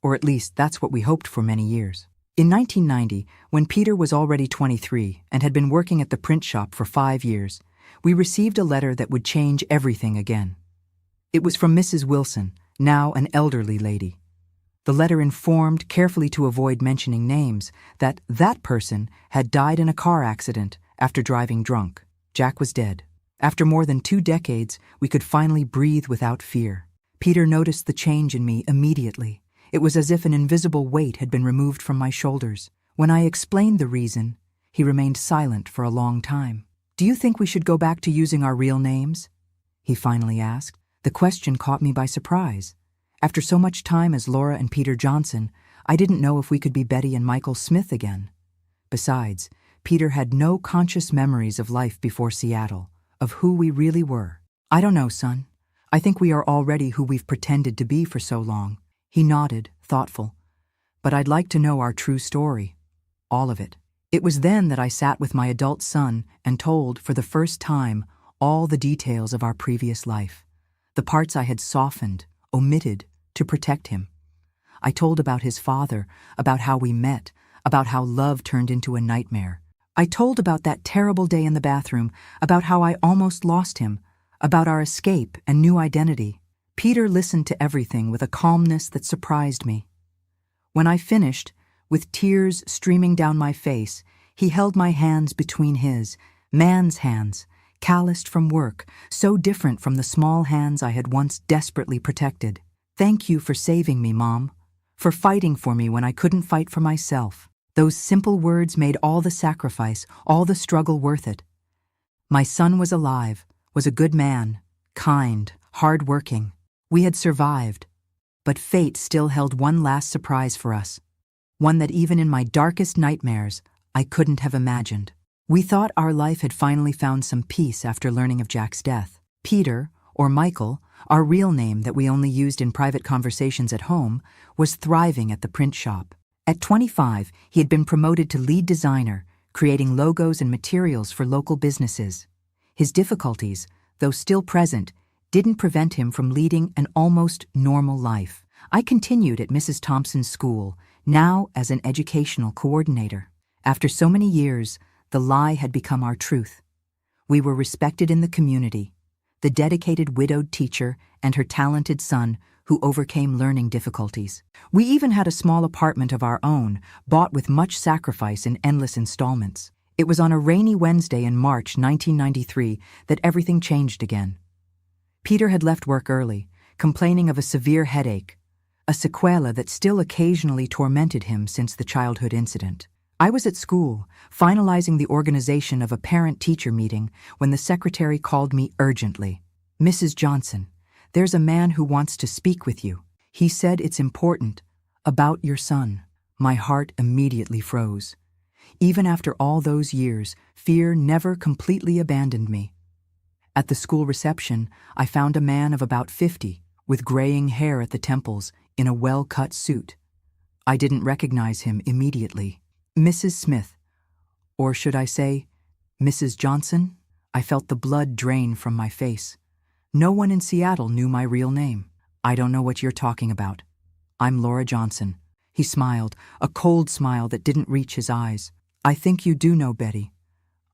or at least that's what we hoped for many years. In 1990, when Peter was already 23 and had been working at the print shop for 5 years, we received a letter that would change everything again. It was from Mrs. Wilson, now an elderly lady. The letter informed, carefully to avoid mentioning names, that person had died in a car accident after driving drunk. Jack was dead. After more than 2 decades, we could finally breathe without fear. Peter noticed the change in me immediately. It was as if an invisible weight had been removed from my shoulders. When I explained the reason, he remained silent for a long time. "Do you think we should go back to using our real names?" he finally asked. The question caught me by surprise. After so much time as Laura and Peter Johnson, I didn't know if we could be Betty and Michael Smith again. Besides, Peter had no conscious memories of life before Seattle, of who we really were. "I don't know, son. I think we are already who we've pretended to be for so long." He nodded, thoughtful. "But I'd like to know our true story. All of it." It was then that I sat with my adult son and told, for the first time, all the details of our previous life. The parts I had softened, omitted, to protect him. I told about his father, about how we met, about how love turned into a nightmare. I told about that terrible day in the bathroom, about how I almost lost him, about our escape and new identity. Peter listened to everything with a calmness that surprised me. When I finished, with tears streaming down my face, he held my hands between his, man's hands, calloused from work, so different from the small hands I had once desperately protected. Thank you for saving me, Mom, for fighting for me when I couldn't fight for myself. Those simple words made all the sacrifice, all the struggle worth it. My son was alive, was a good man, kind, hard-working. We had survived, but fate still held one last surprise for us, one that even in my darkest nightmares I couldn't have imagined. We thought our life had finally found some peace after learning of Jack's death. Peter, or Michael, our real name that we only used in private conversations at home, was thriving at the print shop. At 25, he had been promoted to lead designer, creating logos and materials for local businesses. His difficulties, though still present, didn't prevent him from leading an almost normal life. I continued at Mrs. Thompson's school, now as an educational coordinator. After so many years, the lie had become our truth. We were respected in the community, the dedicated widowed teacher and her talented son who overcame learning difficulties. We even had a small apartment of our own, bought with much sacrifice in endless installments. It was on a rainy Wednesday in March 1993 that everything changed again. Peter had left work early, complaining of a severe headache, a sequela that still occasionally tormented him since the childhood incident. I was at school, finalizing the organization of a parent-teacher meeting when the secretary called me urgently. "Mrs. Johnson, there's a man who wants to speak with you. He said it's important, about your son." My heart immediately froze. Even after all those years, fear never completely abandoned me. At the school reception, I found a man of about 50, with graying hair at the temples, in a well-cut suit. I didn't recognize him immediately. "Mrs. Smith, or should I say, Mrs. Johnson?" I felt the blood drain from my face. No one in Seattle knew my real name. "I don't know what you're talking about. I'm Laura Johnson." He smiled, a cold smile that didn't reach his eyes. "I think you do know, Betty.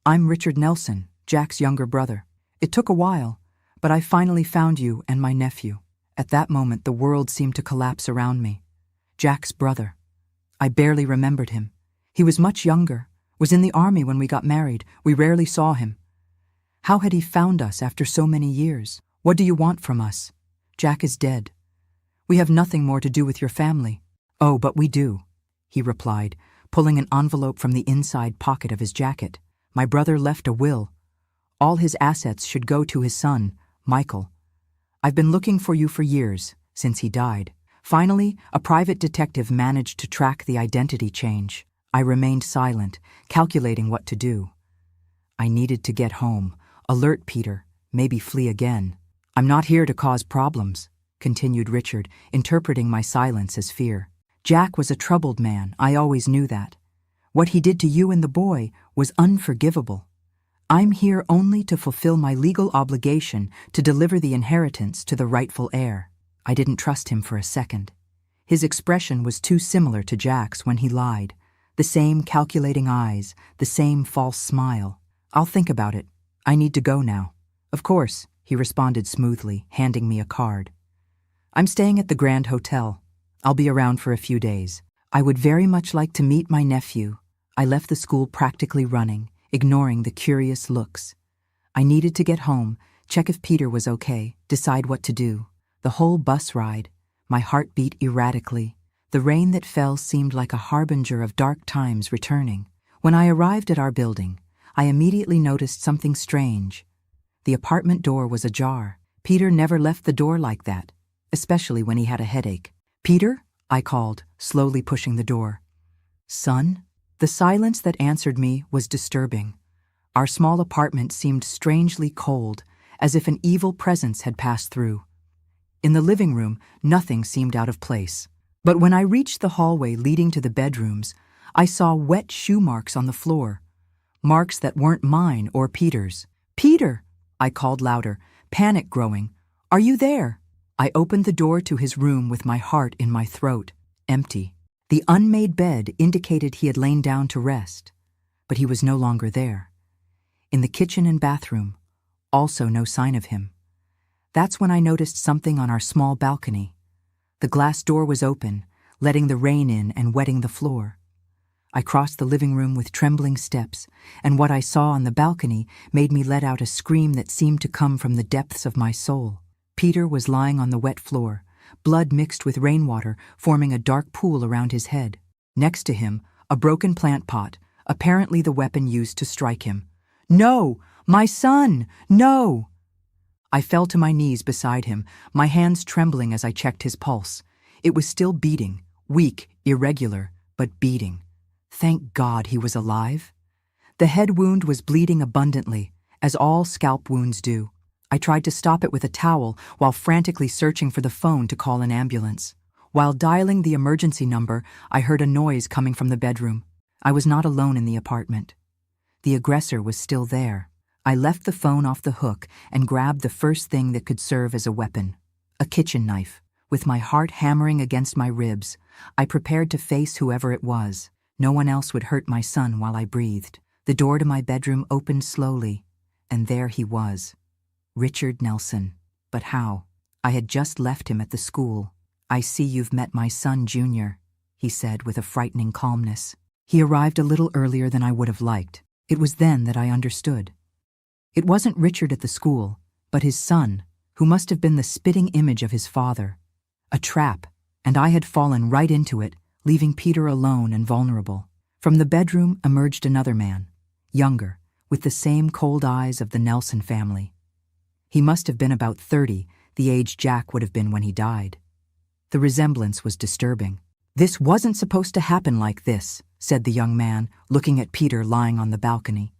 I'm Richard Nelson, Jack's younger brother. It took a while, but I finally found you and my nephew." At that moment, the world seemed to collapse around me. Jack's brother. I barely remembered him. He was much younger, was in the army when we got married. We rarely saw him. How had he found us after so many years? "What do you want from us? Jack is dead. We have nothing more to do with your family." "Oh, but we do," he replied, pulling an envelope from the inside pocket of his jacket. "My brother left a will. All his assets should go to his son, Michael. I've been looking for you for years, since he died." Finally, a private detective managed to track the identity change. I remained silent, calculating what to do. I needed to get home, alert Peter, maybe flee again. "I'm not here to cause problems," continued Richard, interpreting my silence as fear. "Jack was a troubled man, I always knew that. What he did to you and the boy was unforgivable. I'm here only to fulfill my legal obligation to deliver the inheritance to the rightful heir." I didn't trust him for a second. His expression was too similar to Jack's when he lied. The same calculating eyes, the same false smile. "I'll think about it. I need to go now." "Of course," he responded smoothly, handing me a card. "I'm staying at the Grand Hotel. I'll be around for a few days. I would very much like to meet my nephew." I left the school practically running, ignoring the curious looks. I needed to get home, check if Peter was okay, decide what to do. The whole bus ride, my heart beat erratically. The rain that fell seemed like a harbinger of dark times returning. When I arrived at our building, I immediately noticed something strange. The apartment door was ajar. Peter never left the door like that, especially when he had a headache. "Peter?" I called, slowly pushing the door. "Son?" The silence that answered me was disturbing. Our small apartment seemed strangely cold, as if an evil presence had passed through. In the living room, nothing seemed out of place. But when I reached the hallway leading to the bedrooms, I saw wet shoe marks on the floor. Marks that weren't mine or Peter's. "Peter!" I called louder, panic growing. "Are you there?" I opened the door to his room with my heart in my throat. Empty. The unmade bed indicated he had lain down to rest. but he was no longer there. In the kitchen and bathroom, also no sign of him. That's when I noticed something on our small balcony. The glass door was open, letting the rain in and wetting the floor. I crossed the living room with trembling steps, and what I saw on the balcony made me let out a scream that seemed to come from the depths of my soul. Peter was lying on the wet floor, blood mixed with rainwater forming a dark pool around his head. Next to him, a broken plant pot, apparently the weapon used to strike him. "No! My son! No!" I fell to my knees beside him, my hands trembling as I checked his pulse. It was still beating, weak, irregular, but beating. Thank God he was alive. The head wound was bleeding abundantly, as all scalp wounds do. I tried to stop it with a towel while frantically searching for the phone to call an ambulance. While dialing the emergency number, I heard a noise coming from the bedroom. I was not alone in the apartment. The aggressor was still there. I left the phone off the hook and grabbed the first thing that could serve as a weapon, a kitchen knife. With my heart hammering against my ribs, I prepared to face whoever it was. No one else would hurt my son while I breathed. The door to my bedroom opened slowly, and there he was. Richard Nelson. But how? I had just left him at the school. "I see you've met my son, Junior," he said with a frightening calmness. He arrived a little earlier than I would have liked. It was then that I understood. It wasn't Richard at the school, but his son, who must have been the spitting image of his father. A trap, and I had fallen right into it, leaving Peter alone and vulnerable. From the bedroom emerged another man, younger, with the same cold eyes of the Nelson family. He must have been about 30, the age Jack would have been when he died. The resemblance was disturbing. "This wasn't supposed to happen like this," said the young man, looking at Peter lying on the balcony.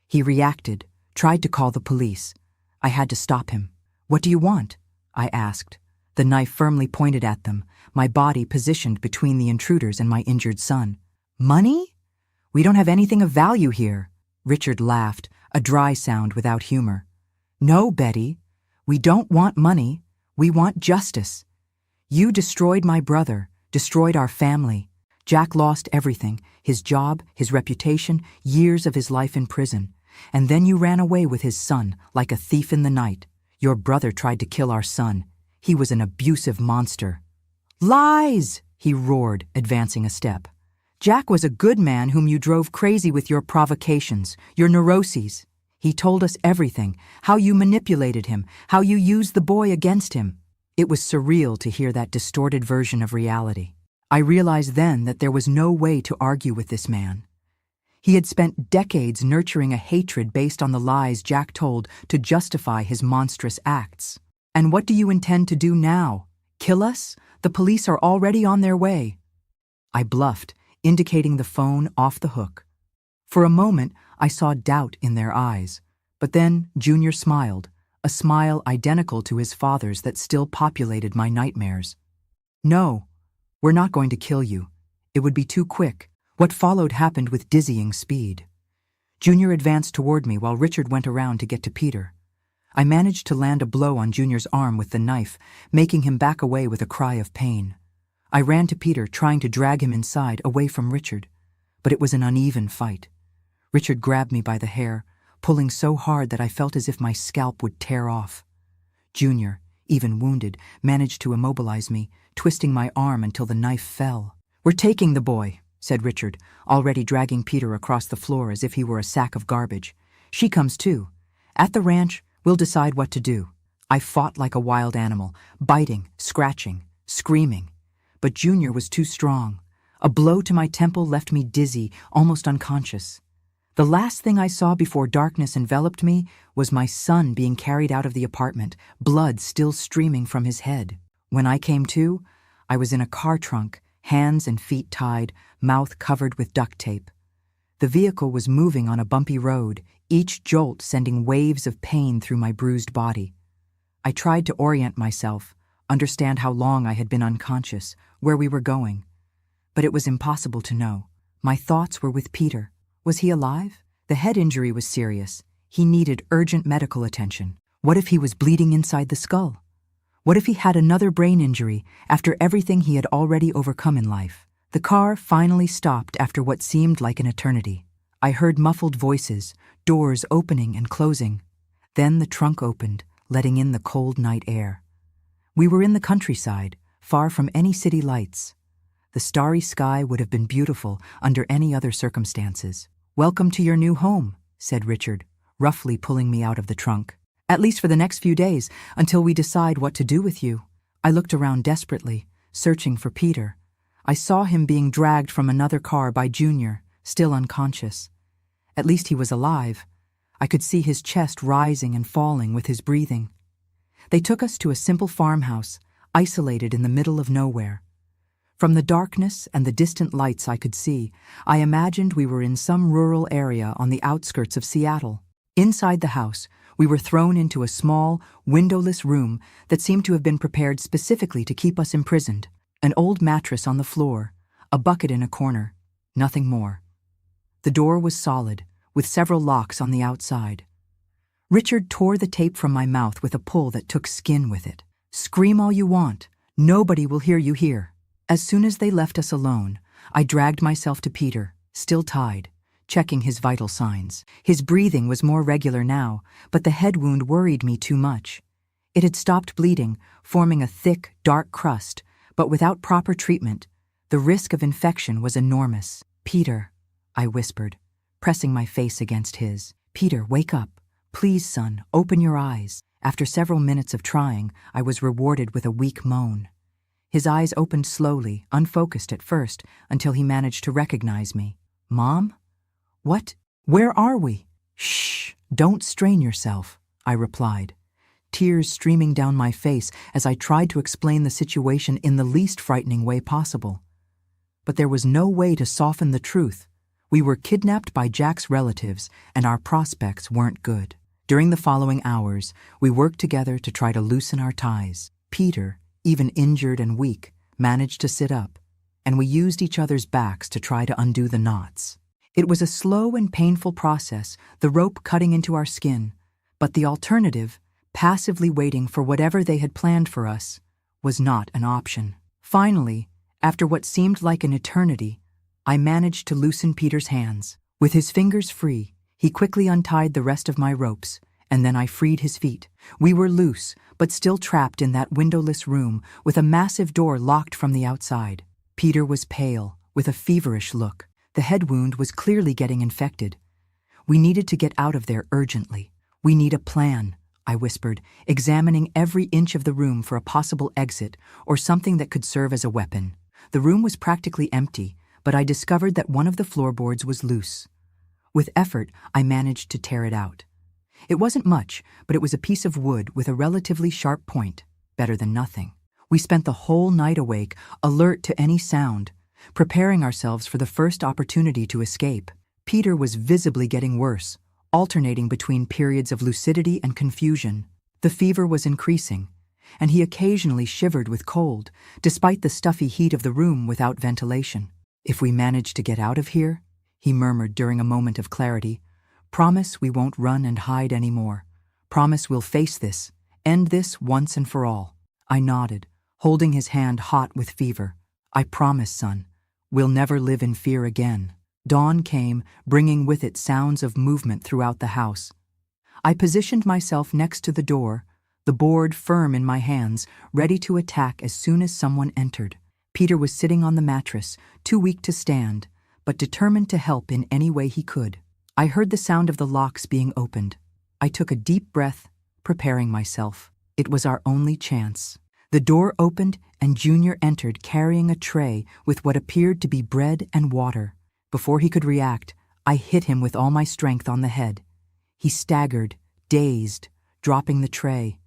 He reacted, tried to call the police. I had to stop him. "What do you want?" I asked, the knife firmly pointed at them, my body positioned between the intruders and my injured son. "Money? We don't have anything of value here." Richard laughed, a dry sound without humor. "No, Betty, we don't want money. We want justice. You destroyed my brother, destroyed our family. Jack lost everything, his job, his reputation, years of his life in prison. And then you ran away with his son, like a thief in the night. Your brother tried to kill our son. He was an abusive monster." "Lies!" he roared, advancing a step. "Jack was a good man whom you drove crazy with your provocations, your neuroses. He told us everything, how you manipulated him, how you used the boy against him." It was surreal to hear that distorted version of reality. I realized then that there was no way to argue with this man. He had spent decades nurturing a hatred based on the lies Jack told to justify his monstrous acts. "And what do you intend to do now? Kill us? The police are already on their way." I bluffed, indicating the phone off the hook. For a moment, I saw doubt in their eyes, but then Junior smiled, a smile identical to his father's that still populated my nightmares. "No, we're not going to kill you. It would be too quick." What followed happened with dizzying speed. Junior advanced toward me while Richard went around to get to Peter. I managed to land a blow on Junior's arm with the knife, making him back away with a cry of pain. I ran to Peter, trying to drag him inside, away from Richard. But it was an uneven fight. Richard grabbed me by the hair, pulling so hard that I felt as if my scalp would tear off. Junior, even wounded, managed to immobilize me, twisting my arm until the knife fell. "We're taking the boy," said Richard, already dragging Peter across the floor as if he were a sack of garbage. "She comes too. At the ranch, we'll decide what to do." I fought like a wild animal, biting, scratching, screaming. But Junior was too strong. A blow to my temple left me dizzy, almost unconscious. The last thing I saw before darkness enveloped me was my son being carried out of the apartment, blood still streaming from his head. When I came to, I was in a car trunk, hands and feet tied, mouth covered with duct tape. The vehicle was moving on a bumpy road, each jolt sending waves of pain through my bruised body. I tried to orient myself, understand how long I had been unconscious, where we were going. But it was impossible to know. My thoughts were with Peter. Was he alive? The head injury was serious. He needed urgent medical attention. What if he was bleeding inside the skull? What if he had another brain injury after everything he had already overcome in life? The car finally stopped after what seemed like an eternity. I heard muffled voices, doors opening and closing. Then the trunk opened, letting in the cold night air. We were in the countryside, far from any city lights. The starry sky would have been beautiful under any other circumstances. "Welcome to your new home," said Richard, roughly pulling me out of the trunk. "At least for the next few days, until we decide what to do with you." I looked around desperately, searching for Peter. I saw him being dragged from another car by Junior, still unconscious. At least he was alive. I could see his chest rising and falling with his breathing. They took us to a simple farmhouse, isolated in the middle of nowhere. From the darkness and the distant lights I could see, I imagined we were in some rural area on the outskirts of Seattle. Inside the house, we were thrown into a small, windowless room that seemed to have been prepared specifically to keep us imprisoned. An old mattress on the floor, a bucket in a corner, nothing more. The door was solid, with several locks on the outside. Richard tore the tape from my mouth with a pull that took skin with it. "Scream all you want. Nobody will hear you here." As soon as they left us alone, I dragged myself to Peter, still tied, checking his vital signs. His breathing was more regular now, but the head wound worried me too much. It had stopped bleeding, forming a thick, dark crust, but without proper treatment, the risk of infection was enormous. "Peter," I whispered, pressing my face against his. "Peter, wake up. Please, son, open your eyes." After several minutes of trying, I was rewarded with a weak moan. His eyes opened slowly, unfocused at first, until he managed to recognize me. "Mom? What? Where are we?" "Shh, don't strain yourself," I replied, tears streaming down my face as I tried to explain the situation in the least frightening way possible. But there was no way to soften the truth. We were kidnapped by Jack's relatives, and our prospects weren't good. During the following hours, we worked together to try to loosen our ties. Peter, even injured and weak, managed to sit up, and we used each other's backs to try to undo the knots. It was a slow and painful process, the rope cutting into our skin, but the alternative, passively waiting for whatever they had planned for us, was not an option. Finally, after what seemed like an eternity, I managed to loosen Peter's hands. With his fingers free, he quickly untied the rest of my ropes, and then I freed his feet. We were loose, but still trapped in that windowless room with a massive door locked from the outside. Peter was pale, with a feverish look. The head wound was clearly getting infected. We needed to get out of there urgently. "We need a plan," I whispered, examining every inch of the room for a possible exit or something that could serve as a weapon. The room was practically empty, but I discovered that one of the floorboards was loose. With effort, I managed to tear it out. It wasn't much, but it was a piece of wood with a relatively sharp point, better than nothing. We spent the whole night awake, alert to any sound, preparing ourselves for the first opportunity to escape. Peter was visibly getting worse, alternating between periods of lucidity and confusion. The fever was increasing, and he occasionally shivered with cold, despite the stuffy heat of the room without ventilation. "If we manage to get out of here," he murmured during a moment of clarity, "promise we won't run and hide anymore. Promise we'll face this, end this once and for all." I nodded, holding his hand hot with fever. "I promise, son. We'll never live in fear again." Dawn came, bringing with it sounds of movement throughout the house. I positioned myself next to the door, the board firm in my hands, ready to attack as soon as someone entered. Peter was sitting on the mattress, too weak to stand, but determined to help in any way he could. I heard the sound of the locks being opened. I took a deep breath, preparing myself. It was our only chance. The door opened and Junior entered carrying a tray with what appeared to be bread and water. Before he could react, I hit him with all my strength on the head. He staggered, dazed, dropping the tray.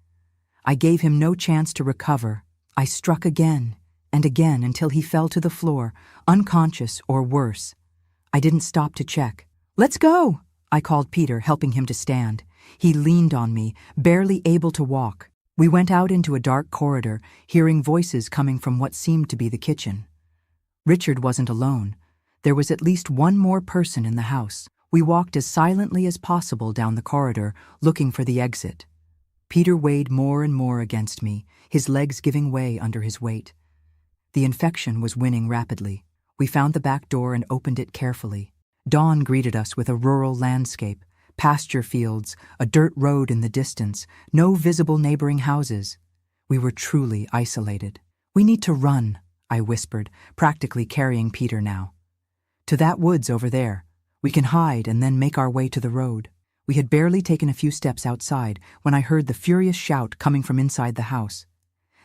I gave him no chance to recover. I struck again and again until he fell to the floor, unconscious or worse. I didn't stop to check. "Let's go," I called Peter, helping him to stand. He leaned on me, barely able to walk. We went out into a dark corridor, hearing voices coming from what seemed to be the kitchen. Richard wasn't alone. There was at least one more person in the house. We walked as silently as possible down the corridor, looking for the exit. Peter weighed more and more against me, his legs giving way under his weight. The infection was winning rapidly. We found the back door and opened it carefully. Dawn greeted us with a rural landscape, pasture fields, a dirt road in the distance, no visible neighboring houses. We were truly isolated. "We need to run," I whispered, practically carrying Peter now. "To that woods over there. We can hide and then make our way to the road." We had barely taken a few steps outside when I heard the furious shout coming from inside the house.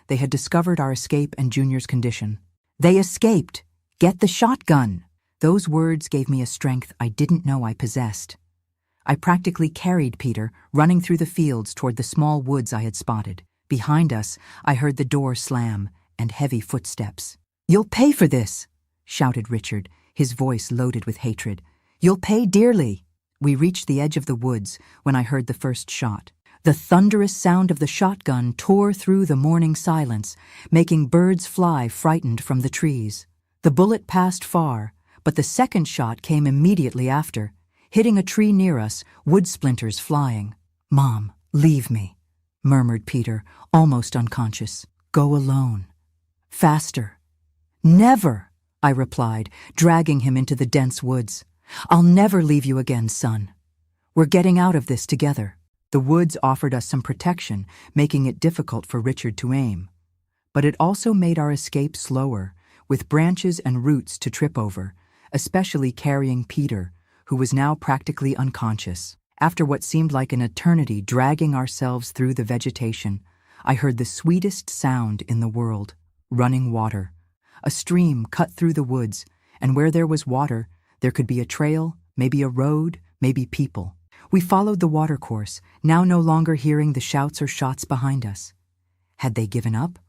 They had discovered our escape and Junior's condition. "They escaped! Get the shotgun!" Those words gave me a strength I didn't know I possessed. I practically carried Peter, running through the fields toward the small woods I had spotted. Behind us, I heard the door slam and heavy footsteps. "You'll pay for this!" shouted Richard, his voice loaded with hatred. "You'll pay dearly!" We reached the edge of the woods when I heard the first shot. The thunderous sound of the shotgun tore through the morning silence, making birds fly frightened from the trees. The bullet passed far, but the second shot came immediately after, hitting a tree near us, wood splinters flying. "Mom, leave me," murmured Peter, almost unconscious. "Go alone. Faster." "Never," I replied, dragging him into the dense woods. "I'll never leave you again, son. We're getting out of this together." The woods offered us some protection, making it difficult for Richard to aim. But it also made our escape slower, with branches and roots to trip over, especially carrying Peter, who was now practically unconscious. After what seemed like an eternity dragging ourselves through the vegetation, I heard the sweetest sound in the world: running water. A stream cut through the woods, and where there was water, there could be a trail, maybe a road, maybe people. We followed the watercourse, now no longer hearing the shouts or shots behind us. Had they given up?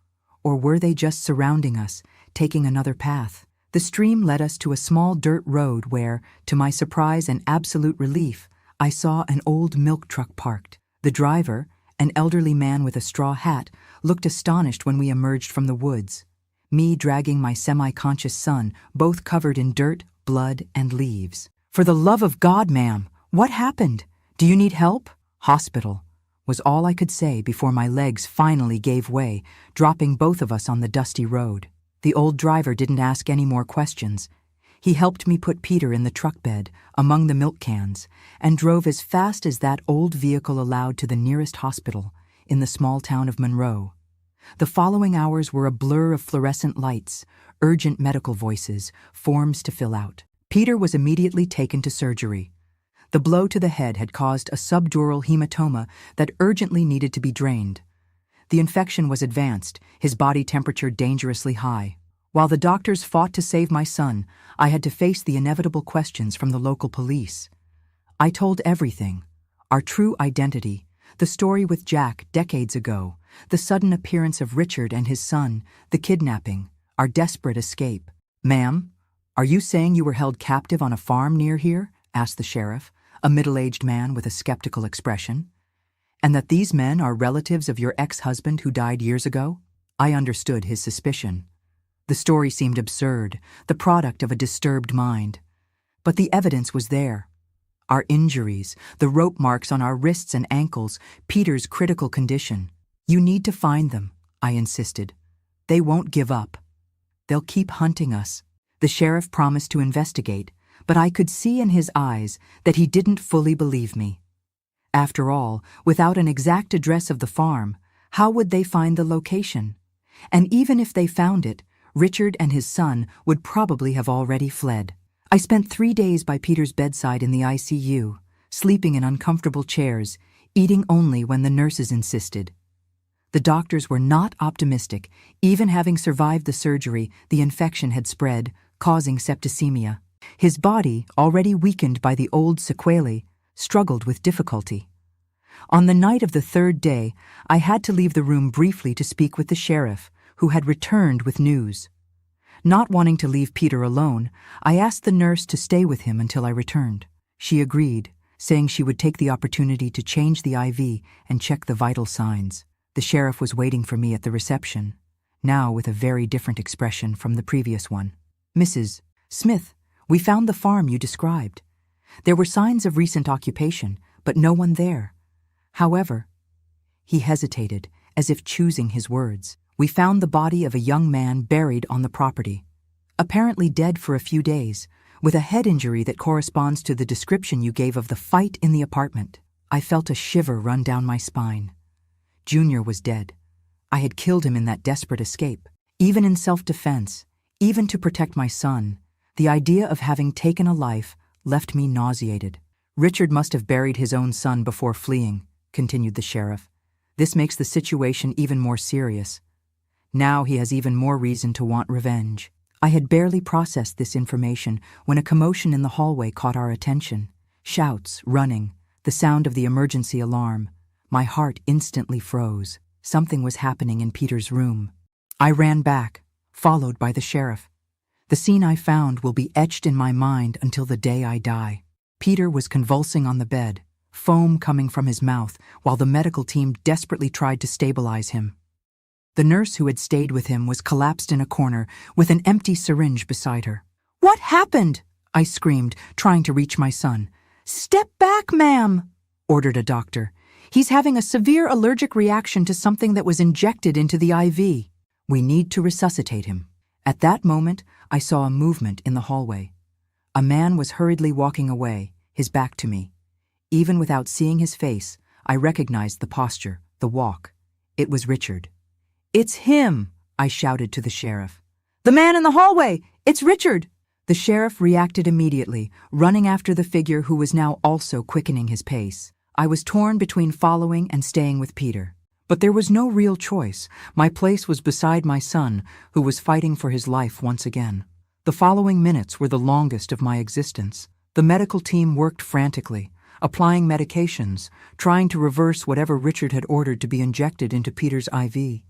Or were they just surrounding us, taking another path? The stream led us to a small dirt road where, to my surprise and absolute relief, I saw an old milk truck parked. The driver, an elderly man with a straw hat, looked astonished when we emerged from the woods. Me dragging my semi-conscious son, both covered in dirt, blood, and leaves. "For the love of God, ma'am, what happened? Do you need help?" "Hospital," was all I could say before my legs finally gave way, dropping both of us on the dusty road. The old driver didn't ask any more questions. He helped me put Peter in the truck bed, among the milk cans, and drove as fast as that old vehicle allowed to the nearest hospital, in the small town of Monroe. The following hours were a blur of fluorescent lights, urgent medical voices, forms to fill out. Peter was immediately taken to surgery. The blow to the head had caused a subdural hematoma that urgently needed to be drained. The infection was advanced, his body temperature dangerously high. While the doctors fought to save my son, I had to face the inevitable questions from the local police. I told everything: our true identity, the story with Jack decades ago, the sudden appearance of Richard and his son, the kidnapping, our desperate escape. "Ma'am, are you saying you were held captive on a farm near here?" asked the sheriff, a middle-aged man with a skeptical expression. "And that these men are relatives of your ex-husband who died years ago?" I understood his suspicion. The story seemed absurd, the product of a disturbed mind. But the evidence was there. Our injuries, the rope marks on our wrists and ankles, Peter's critical condition. "You need to find them," I insisted. "They won't give up. They'll keep hunting us." The sheriff promised to investigate, but I could see in his eyes that he didn't fully believe me. After all, without an exact address of the farm, how would they find the location? And even if they found it, Richard and his son would probably have already fled. I spent 3 days by Peter's bedside in the ICU, sleeping in uncomfortable chairs, eating only when the nurses insisted. The doctors were not optimistic. Even having survived the surgery, the infection had spread, causing septicemia. His body, already weakened by the old sequelae, struggled with difficulty. On the night of the 3rd day, I had to leave the room briefly to speak with the sheriff, who had returned with news. Not wanting to leave Peter alone, I asked the nurse to stay with him until I returned. She agreed, saying she would take the opportunity to change the IV and check the vital signs. The sheriff was waiting for me at the reception, now with a very different expression from the previous one. "Mrs. Smith, we found the farm you described. There were signs of recent occupation, but no one there. However," he hesitated, as if choosing his words, "we found the body of a young man buried on the property. Apparently dead for a few days. with a head injury that corresponds to the description you gave of the fight in the apartment. I felt a shiver run down my spine. Junior was dead. I had killed him in that desperate escape. Even in self-defense, even to protect my son, the idea of having taken a life left me nauseated. Richard must have buried his own son before fleeing, continued the sheriff. This makes the situation even more serious. Now he has even more reason to want revenge. I had barely processed this information when a commotion in the hallway caught our attention. Shouts, running, the sound of the emergency alarm. My heart instantly froze. Something was happening in Peter's room. I ran back, followed by the sheriff. The scene I found will be etched in my mind until the day I die. Peter was convulsing on the bed, foam coming from his mouth, while the medical team desperately tried to stabilize him. The nurse who had stayed with him was collapsed in a corner with an empty syringe beside her. "What happened?" I screamed, trying to reach my son. "Step back, ma'am," ordered a doctor. "He's having a severe allergic reaction to something that was injected into the IV. We need to resuscitate him." At that moment, I saw a movement in the hallway. A man was hurriedly walking away, his back to me. Even without seeing his face, I recognized the posture, the walk. It was Richard. "It's him!" I shouted to the sheriff. "The man in the hallway! It's Richard!" The sheriff reacted immediately, running after the figure who was now also quickening his pace. I was torn between following and staying with Peter. But there was no real choice. My place was beside my son, who was fighting for his life once again. The following minutes were the longest of my existence. The medical team worked frantically, applying medications, trying to reverse whatever Richard had ordered to be injected into Peter's IV.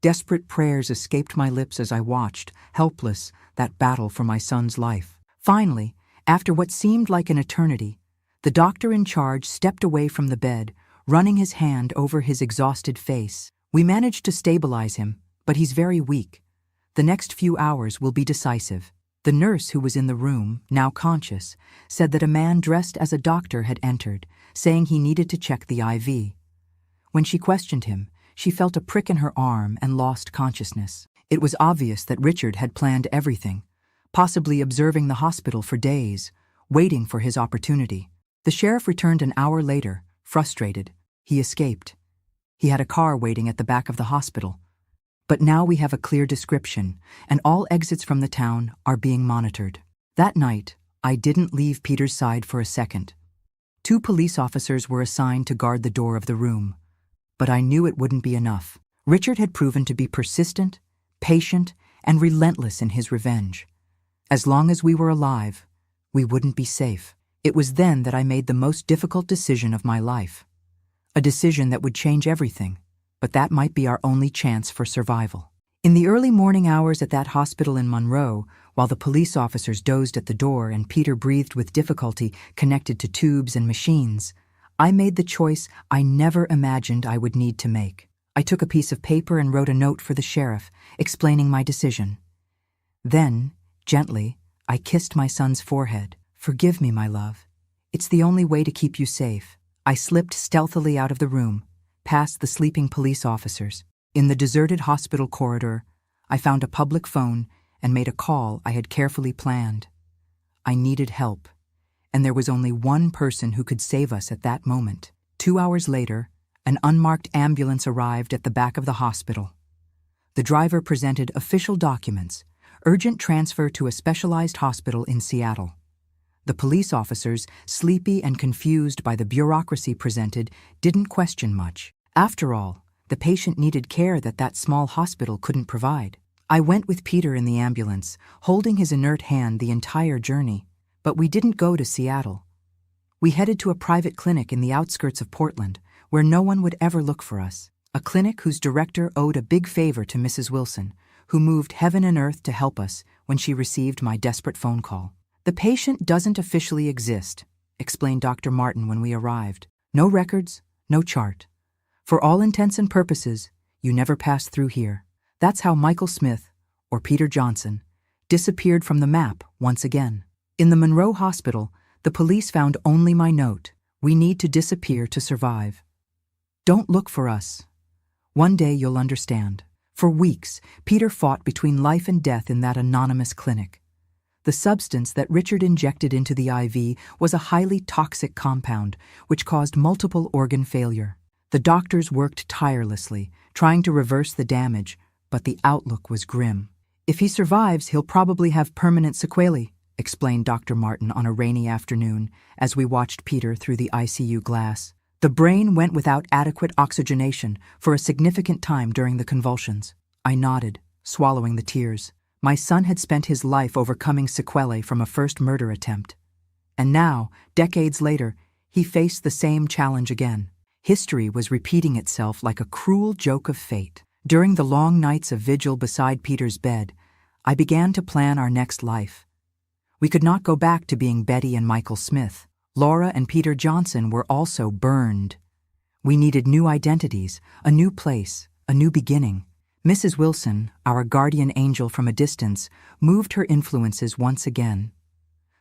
Desperate prayers escaped my lips as I watched, helpless, that battle for my son's life. Finally, after what seemed like an eternity, the doctor in charge stepped away from the bed, running his hand over his exhausted face. "We managed to stabilize him, but he's very weak. The next few hours will be decisive." The nurse who was in the room, now conscious, said that a man dressed as a doctor had entered, saying he needed to check the IV. When she questioned him, she felt a prick in her arm and lost consciousness. It was obvious that Richard had planned everything, possibly observing the hospital for days, waiting for his opportunity. The sheriff returned an hour later, frustrated. He escaped. He had a car waiting at the back of the hospital. But now we have a clear description, and all exits from the town are being monitored. That night, I didn't leave Peter's side for a second. 2 police officers were assigned to guard the door of the room. But I knew it wouldn't be enough. Richard had proven to be persistent, patient, and relentless in his revenge. As long as we were alive, we wouldn't be safe. It was then that I made the most difficult decision of my life. A decision that would change everything, but that might be our only chance for survival. In the early morning hours at that hospital in Monroe, while the police officers dozed at the door and Peter breathed with difficulty connected to tubes and machines, I made the choice I never imagined I would need to make. I took a piece of paper and wrote a note for the sheriff, explaining my decision. Then, gently, I kissed my son's forehead. "Forgive me, my love. It's the only way to keep you safe." I slipped stealthily out of the room, past the sleeping police officers. In the deserted hospital corridor, I found a public phone and made a call I had carefully planned. I needed help, and there was only one person who could save us at that moment. 2 hours later, an unmarked ambulance arrived at the back of the hospital. The driver presented official documents, urgent transfer to a specialized hospital in Seattle. The police officers, sleepy and confused by the bureaucracy presented, didn't question much. After all, the patient needed care that small hospital couldn't provide. I went with Peter in the ambulance, holding his inert hand the entire journey. But we didn't go to Seattle. We headed to a private clinic in the outskirts of Portland, where no one would ever look for us. A clinic whose director owed a big favor to Mrs. Wilson, who moved heaven and earth to help us when she received my desperate phone call. "The patient doesn't officially exist," explained Dr. Martin when we arrived. "No records, no chart. For all intents and purposes, you never passed through here." That's how Michael Smith, or Peter Johnson, disappeared from the map once again. In the Monroe Hospital, the police found only my note. "We need to disappear to survive. Don't look for us. One day you'll understand." For weeks, Peter fought between life and death in that anonymous clinic. The substance that Richard injected into the IV was a highly toxic compound which caused multiple organ failure. The doctors worked tirelessly, trying to reverse the damage, but the outlook was grim. "If he survives, he'll probably have permanent sequelae," explained Dr. Martin on a rainy afternoon as we watched Peter through the ICU glass. The brain went without adequate oxygenation for a significant time during the convulsions. I nodded, swallowing the tears. My son had spent his life overcoming sequelae from a first murder attempt. And now, decades later, he faced the same challenge again. History was repeating itself like a cruel joke of fate. During the long nights of vigil beside Peter's bed, I began to plan our next life. We could not go back to being Betty and Michael Smith. Laura and Peter Johnson were also burned. We needed new identities, a new place, a new beginning. Mrs. Wilson, our guardian angel from a distance, moved her influences once again.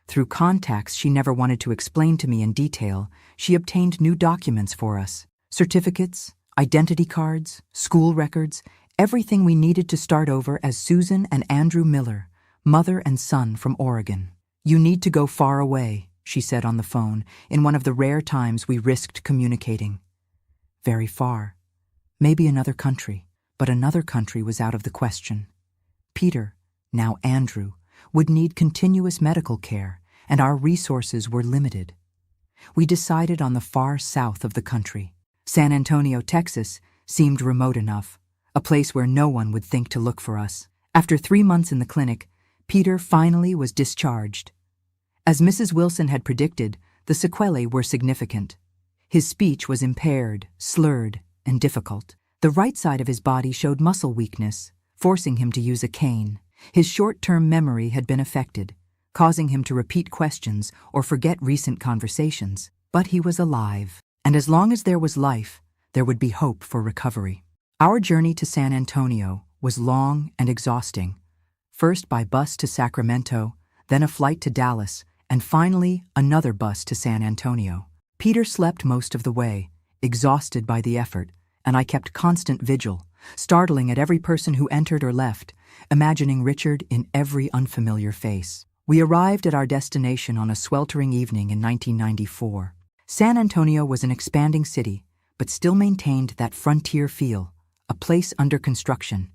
Through contacts she never wanted to explain to me in detail, she obtained new documents for us. Certificates, identity cards, school records, everything we needed to start over as Susan and Andrew Miller, mother and son from Oregon. "You need to go far away," she said on the phone, in one of the rare times we risked communicating. Very far. Maybe another country, but another country was out of the question. Peter, now Andrew, would need continuous medical care, and our resources were limited. We decided on the far south of the country. San Antonio, Texas, seemed remote enough, a place where no one would think to look for us. After 3 months in the clinic, Peter finally was discharged. As Mrs. Wilson had predicted, the sequelae were significant. His speech was impaired, slurred, and difficult. The right side of his body showed muscle weakness, forcing him to use a cane. His short-term memory had been affected, causing him to repeat questions or forget recent conversations. But he was alive, and as long as there was life, there would be hope for recovery. Our journey to San Antonio was long and exhausting. First by bus to Sacramento, then a flight to Dallas, and finally another bus to San Antonio. Peter slept most of the way, exhausted by the effort, and I kept constant vigil, startling at every person who entered or left, imagining Richard in every unfamiliar face. We arrived at our destination on a sweltering evening in 1994. San Antonio was an expanding city, but still maintained that frontier feel, a place under construction.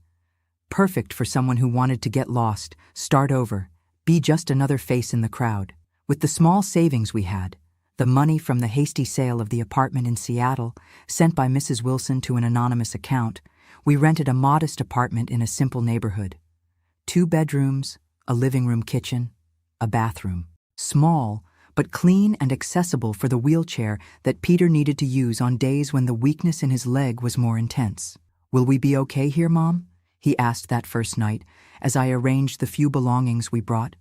Perfect for someone who wanted to get lost, start over, be just another face in the crowd. With the small savings we had, the money from the hasty sale of the apartment in Seattle, sent by Mrs. Wilson to an anonymous account, we rented a modest apartment in a simple neighborhood. 2 bedrooms, a living room kitchen, a bathroom. Small, but clean and accessible for the wheelchair that Peter needed to use on days when the weakness in his leg was more intense. "Will we be okay here, Mom?" he asked that first night as I arranged the few belongings we brought.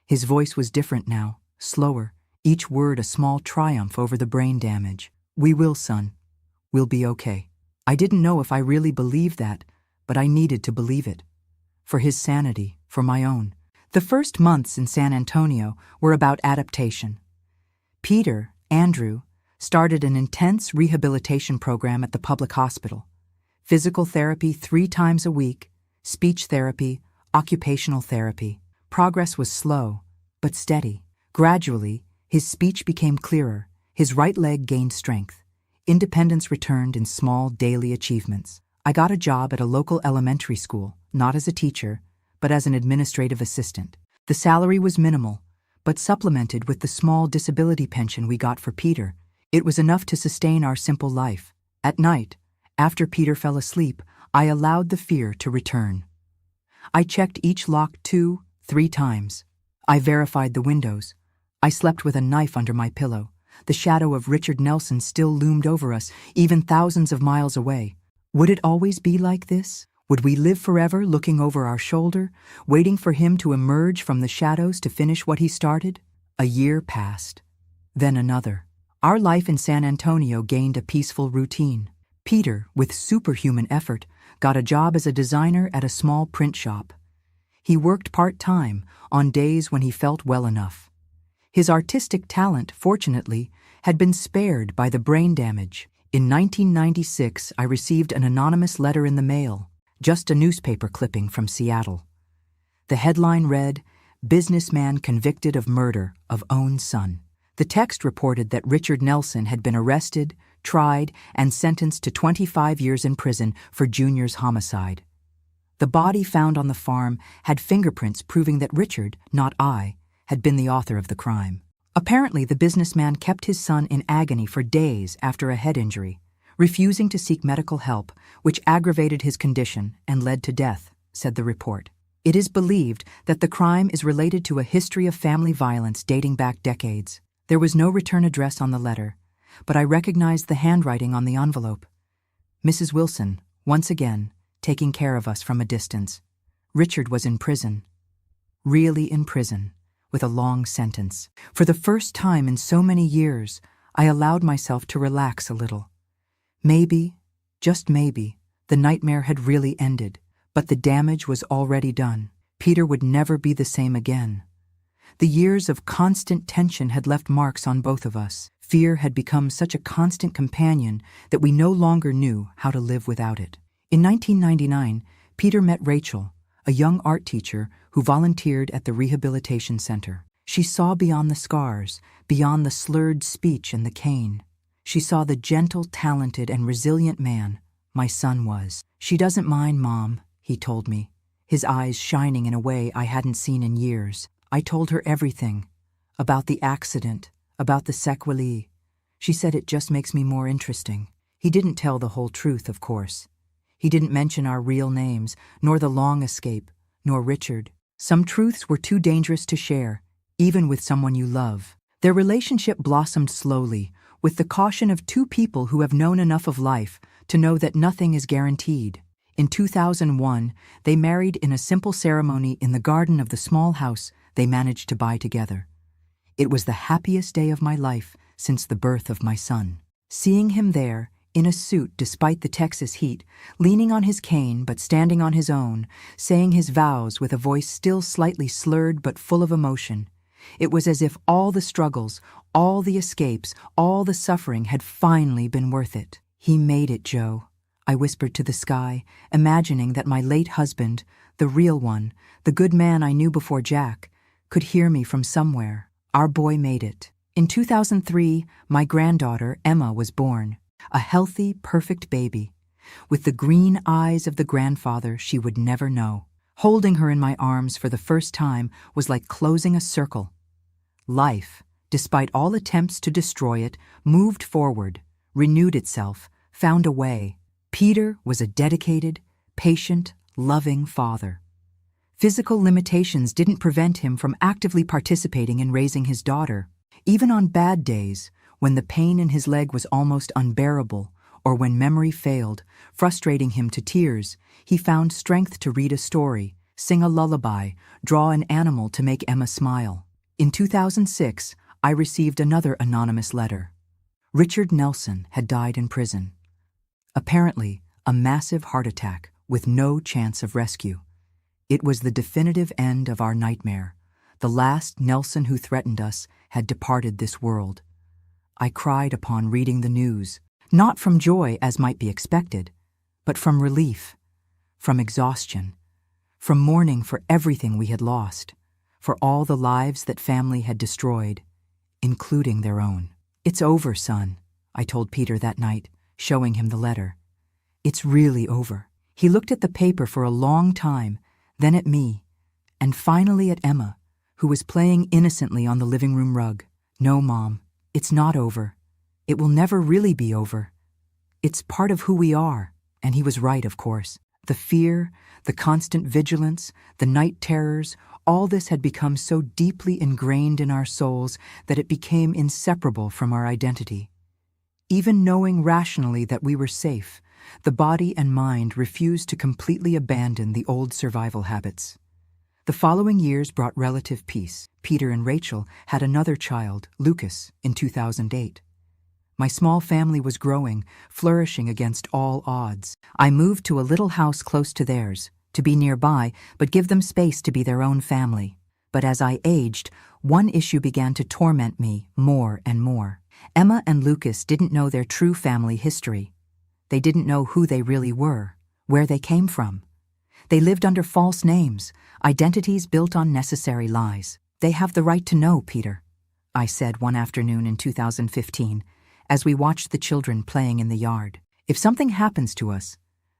His voice was different now, slower, each word a small triumph over the brain damage. "We will, son. We'll be okay." I didn't know if I really believed that, but I needed to believe it. For his sanity, for my own. The first months in San Antonio were about adaptation. Peter, Andrew, started an intense rehabilitation program at the public hospital. Physical therapy 3 times a week, speech therapy, occupational therapy. Progress was slow, but steady. Gradually, his speech became clearer, his right leg gained strength. Independence returned in small daily achievements. I got a job at a local elementary school, not as a teacher, but as an administrative assistant. The salary was minimal, but supplemented with the small disability pension we got for Peter, it was enough to sustain our simple life. At night, after Peter fell asleep, I allowed the fear to return. I checked each lock 2-3 times. I verified the windows. I slept with a knife under my pillow. The shadow of Richard Nelson still loomed over us, even thousands of miles away. Would it always be like this? Would we live forever looking over our shoulder, waiting for him to emerge from the shadows to finish what he started? A year passed. Then another. Our life in San Antonio gained a peaceful routine. Peter, with superhuman effort, got a job as a designer at a small print shop. He worked part-time on days when he felt well enough. His artistic talent, fortunately, had been spared by the brain damage. In 1996, I received an anonymous letter in the mail, just a newspaper clipping from Seattle. The headline read, businessman convicted of murder of own son. The text reported that Richard Nelson had been arrested, tried, and sentenced to 25 years in prison for Junior's homicide. The body found on the farm had fingerprints proving that Richard, not I, had been the author of the crime. Apparently, the businessman kept his son in agony for days after a head injury, refusing to seek medical help, which aggravated his condition and led to death, said the report. It is believed that the crime is related to a history of family violence dating back decades. There was no return address on the letter, but I recognized the handwriting on the envelope. Mrs. Wilson, once again, taking care of us from a distance. Richard was in prison. Really in prison, with a long sentence. For the first time in so many years, I allowed myself to relax a little. Maybe, just maybe, the nightmare had really ended, but the damage was already done. Peter would never be the same again. The years of constant tension had left marks on both of us. Fear had become such a constant companion that we no longer knew how to live without it. In 1999, Peter met Rachel, a young art teacher who volunteered at the rehabilitation center. She saw beyond the scars, beyond the slurred speech and the cane. She saw the gentle, talented, and resilient man my son was. "She doesn't mind, Mom," he told me, his eyes shining in a way I hadn't seen in years. I told her everything, about the accident, about the sequelae. She said it just makes me more interesting. He didn't tell the whole truth, of course. He didn't mention our real names, nor the long escape, nor Richard. Some truths were too dangerous to share, even with someone you love. Their relationship blossomed slowly, with the caution of two people who have known enough of life to know that nothing is guaranteed. In 2001, they married in a simple ceremony in the garden of the small house they managed to buy together. It was the happiest day of my life since the birth of my son. Seeing him there, in a suit despite the Texas heat, leaning on his cane but standing on his own, saying his vows with a voice still slightly slurred but full of emotion, it was as if all the struggles, all the escapes, all the suffering had finally been worth it. "He made it, Joe," I whispered to the sky, imagining that my late husband, the real one, the good man I knew before Jack, could hear me from somewhere. Our boy made it. In 2003, my granddaughter, Emma, was born. A healthy, perfect baby, with the green eyes of the grandfather she would never know. Holding her in my arms for the first time was like closing a circle. Life, despite all attempts to destroy it, moved forward, renewed itself, found a way. Peter was a dedicated, patient, loving father. Physical limitations didn't prevent him from actively participating in raising his daughter. Even on bad days, when the pain in his leg was almost unbearable, or when memory failed, frustrating him to tears, he found strength to read a story, sing a lullaby, draw an animal to make Emma smile. In 2006, I received another anonymous letter. Richard Nelson had died in prison. Apparently, a massive heart attack with no chance of rescue. It was the definitive end of our nightmare. The last Nelson who threatened us had departed this world. I cried upon reading the news, not from joy as might be expected, but from relief, from exhaustion, from mourning for everything we had lost, for all the lives that family had destroyed, including their own. "It's over, son," I told Peter that night, showing him the letter. "It's really over." He looked at the paper for a long time, then at me, and finally at Emma, who was playing innocently on the living room rug. "No, Mom, it's not over. It will never really be over. It's part of who we are." And he was right, of course. The fear, the constant vigilance, the night terrors, all this had become so deeply ingrained in our souls that it became inseparable from our identity. Even knowing rationally that we were safe, the body and mind refused to completely abandon the old survival habits. The following years brought relative peace. Peter and Rachel had another child, Lucas, in 2008. My small family was growing, flourishing against all odds. I moved to a little house close to theirs, to be nearby, but give them space to be their own family. But as I aged, one issue began to torment me more and more. Emma and Lucas didn't know their true family history. They didn't know who they really were, where they came from. They lived under false names, identities built on necessary lies. They have the right to know, Peter, I said one afternoon in 2015, as we watched the children playing in the yard. If something happens to us,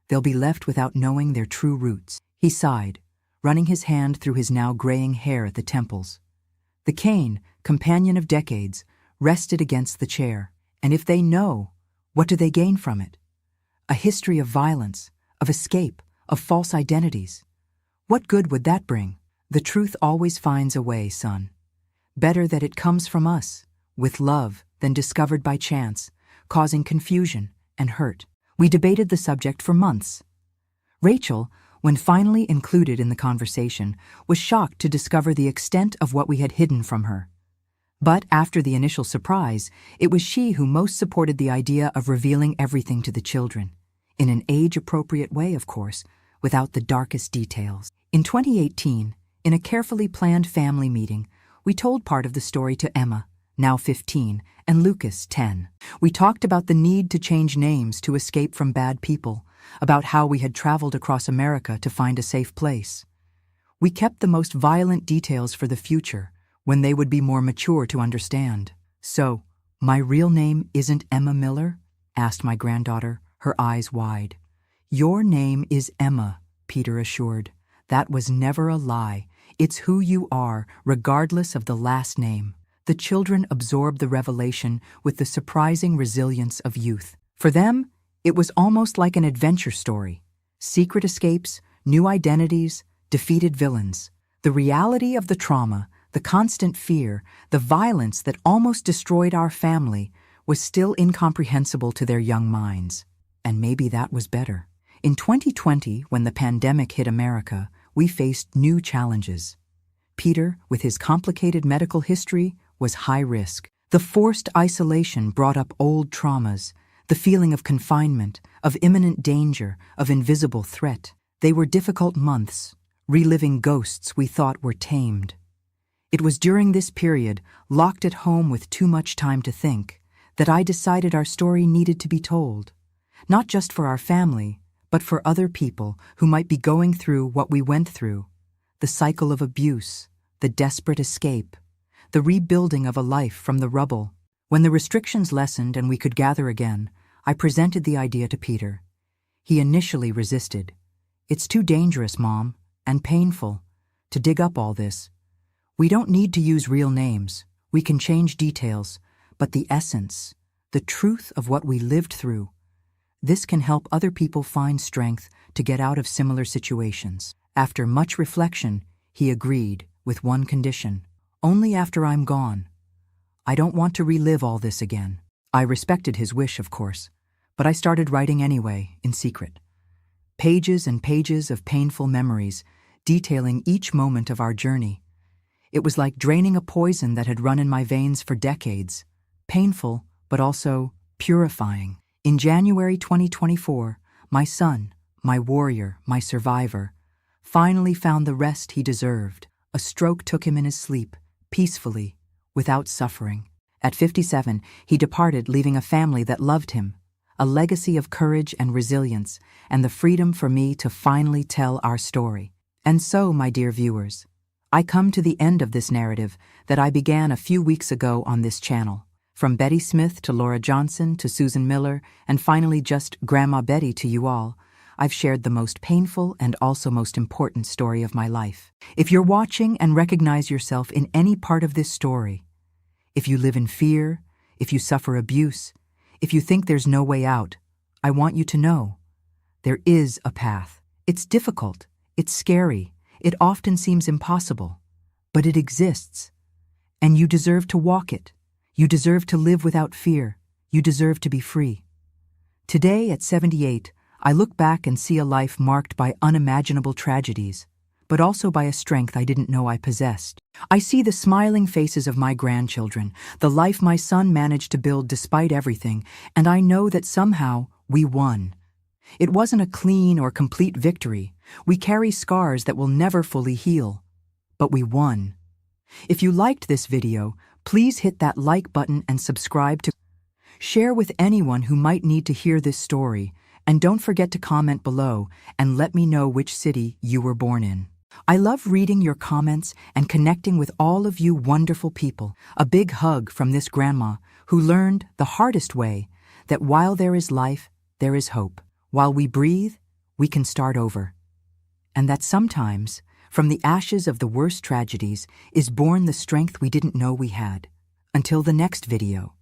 they'll be left without knowing their true roots. He sighed, running his hand through his now graying hair at the temples. The cane, companion of decades, rested against the chair. And if they know, what do they gain from it? A history of violence, of escape, of false identities. What good would that bring? The truth always finds a way, son. Better that it comes from us, with love, than discovered by chance, causing confusion and hurt. We debated the subject for months. Rachel, when finally included in the conversation, was shocked to discover the extent of what we had hidden from her. But after the initial surprise, it was she who most supported the idea of revealing everything to the children, in an age-appropriate way, of course, without the darkest details. In 2018, in a carefully planned family meeting, we told part of the story to Emma, now 15, and Lucas, 10. We talked about the need to change names to escape from bad people, about how we had traveled across America to find a safe place. We kept the most violent details for the future, when they would be more mature to understand. So, my real name isn't Emma Miller? Asked my granddaughter, her eyes wide. Your name is Emma, Peter assured. That was never a lie. It's who you are, regardless of the last name. The children absorbed the revelation with the surprising resilience of youth. For them, it was almost like an adventure story. Secret escapes, new identities, defeated villains. The reality of the trauma, the constant fear, the violence that almost destroyed our family was still incomprehensible to their young minds. And maybe that was better. In 2020, when the pandemic hit America, we faced new challenges. Peter, with his complicated medical history, was high risk. The forced isolation brought up old traumas, the feeling of confinement, of imminent danger, of invisible threat. They were difficult months, reliving ghosts we thought were tamed. It was during this period, locked at home with too much time to think, that I decided our story needed to be told. Not just for our family, but for other people who might be going through what we went through. The cycle of abuse, the desperate escape, the rebuilding of a life from the rubble. When the restrictions lessened and we could gather again, I presented the idea to Peter. He initially resisted. It's too dangerous, Mom, and painful, to dig up all this. We don't need to use real names. We can change details, but the essence, the truth of what we lived through, this can help other people find strength to get out of similar situations. After much reflection, he agreed, with one condition. Only after I'm gone. I don't want to relive all this again. I respected his wish, of course, but I started writing anyway, in secret. Pages and pages of painful memories, detailing each moment of our journey. It was like draining a poison that had run in my veins for decades. Painful, but also purifying. In January 2024, my son, my warrior, my survivor, finally found the rest he deserved. A stroke took him in his sleep, peacefully, without suffering. At 57, he departed, leaving a family that loved him, a legacy of courage and resilience, and the freedom for me to finally tell our story. And so, my dear viewers, I come to the end of this narrative that I began a few weeks ago on this channel. From Betty Smith to Laura Johnson to Susan Miller, and finally just Grandma Betty to you all, I've shared the most painful and also most important story of my life. If you're watching and recognize yourself in any part of this story, if you live in fear, if you suffer abuse, if you think there's no way out, I want you to know there is a path. It's difficult, it's scary, it often seems impossible, but it exists. And you deserve to walk it. You deserve to live without fear. You deserve to be free. Today, at 78, I look back and see a life marked by unimaginable tragedies, but also by a strength I didn't know I possessed. I see the smiling faces of my grandchildren, the life my son managed to build despite everything, and I know that somehow we won. It wasn't a clean or complete victory. We carry scars that will never fully heal. But we won. If you liked this video, please hit that like button and subscribe to share with anyone who might need to hear this story, And don't forget to comment below and let me know which city you were born in. I love reading your comments and connecting with all of you wonderful people. A big hug from this grandma who learned the hardest way that while there is life, there is hope. While we breathe, we can start over. And that sometimes, from the ashes of the worst tragedies, is born the strength we didn't know we had. Until the next video.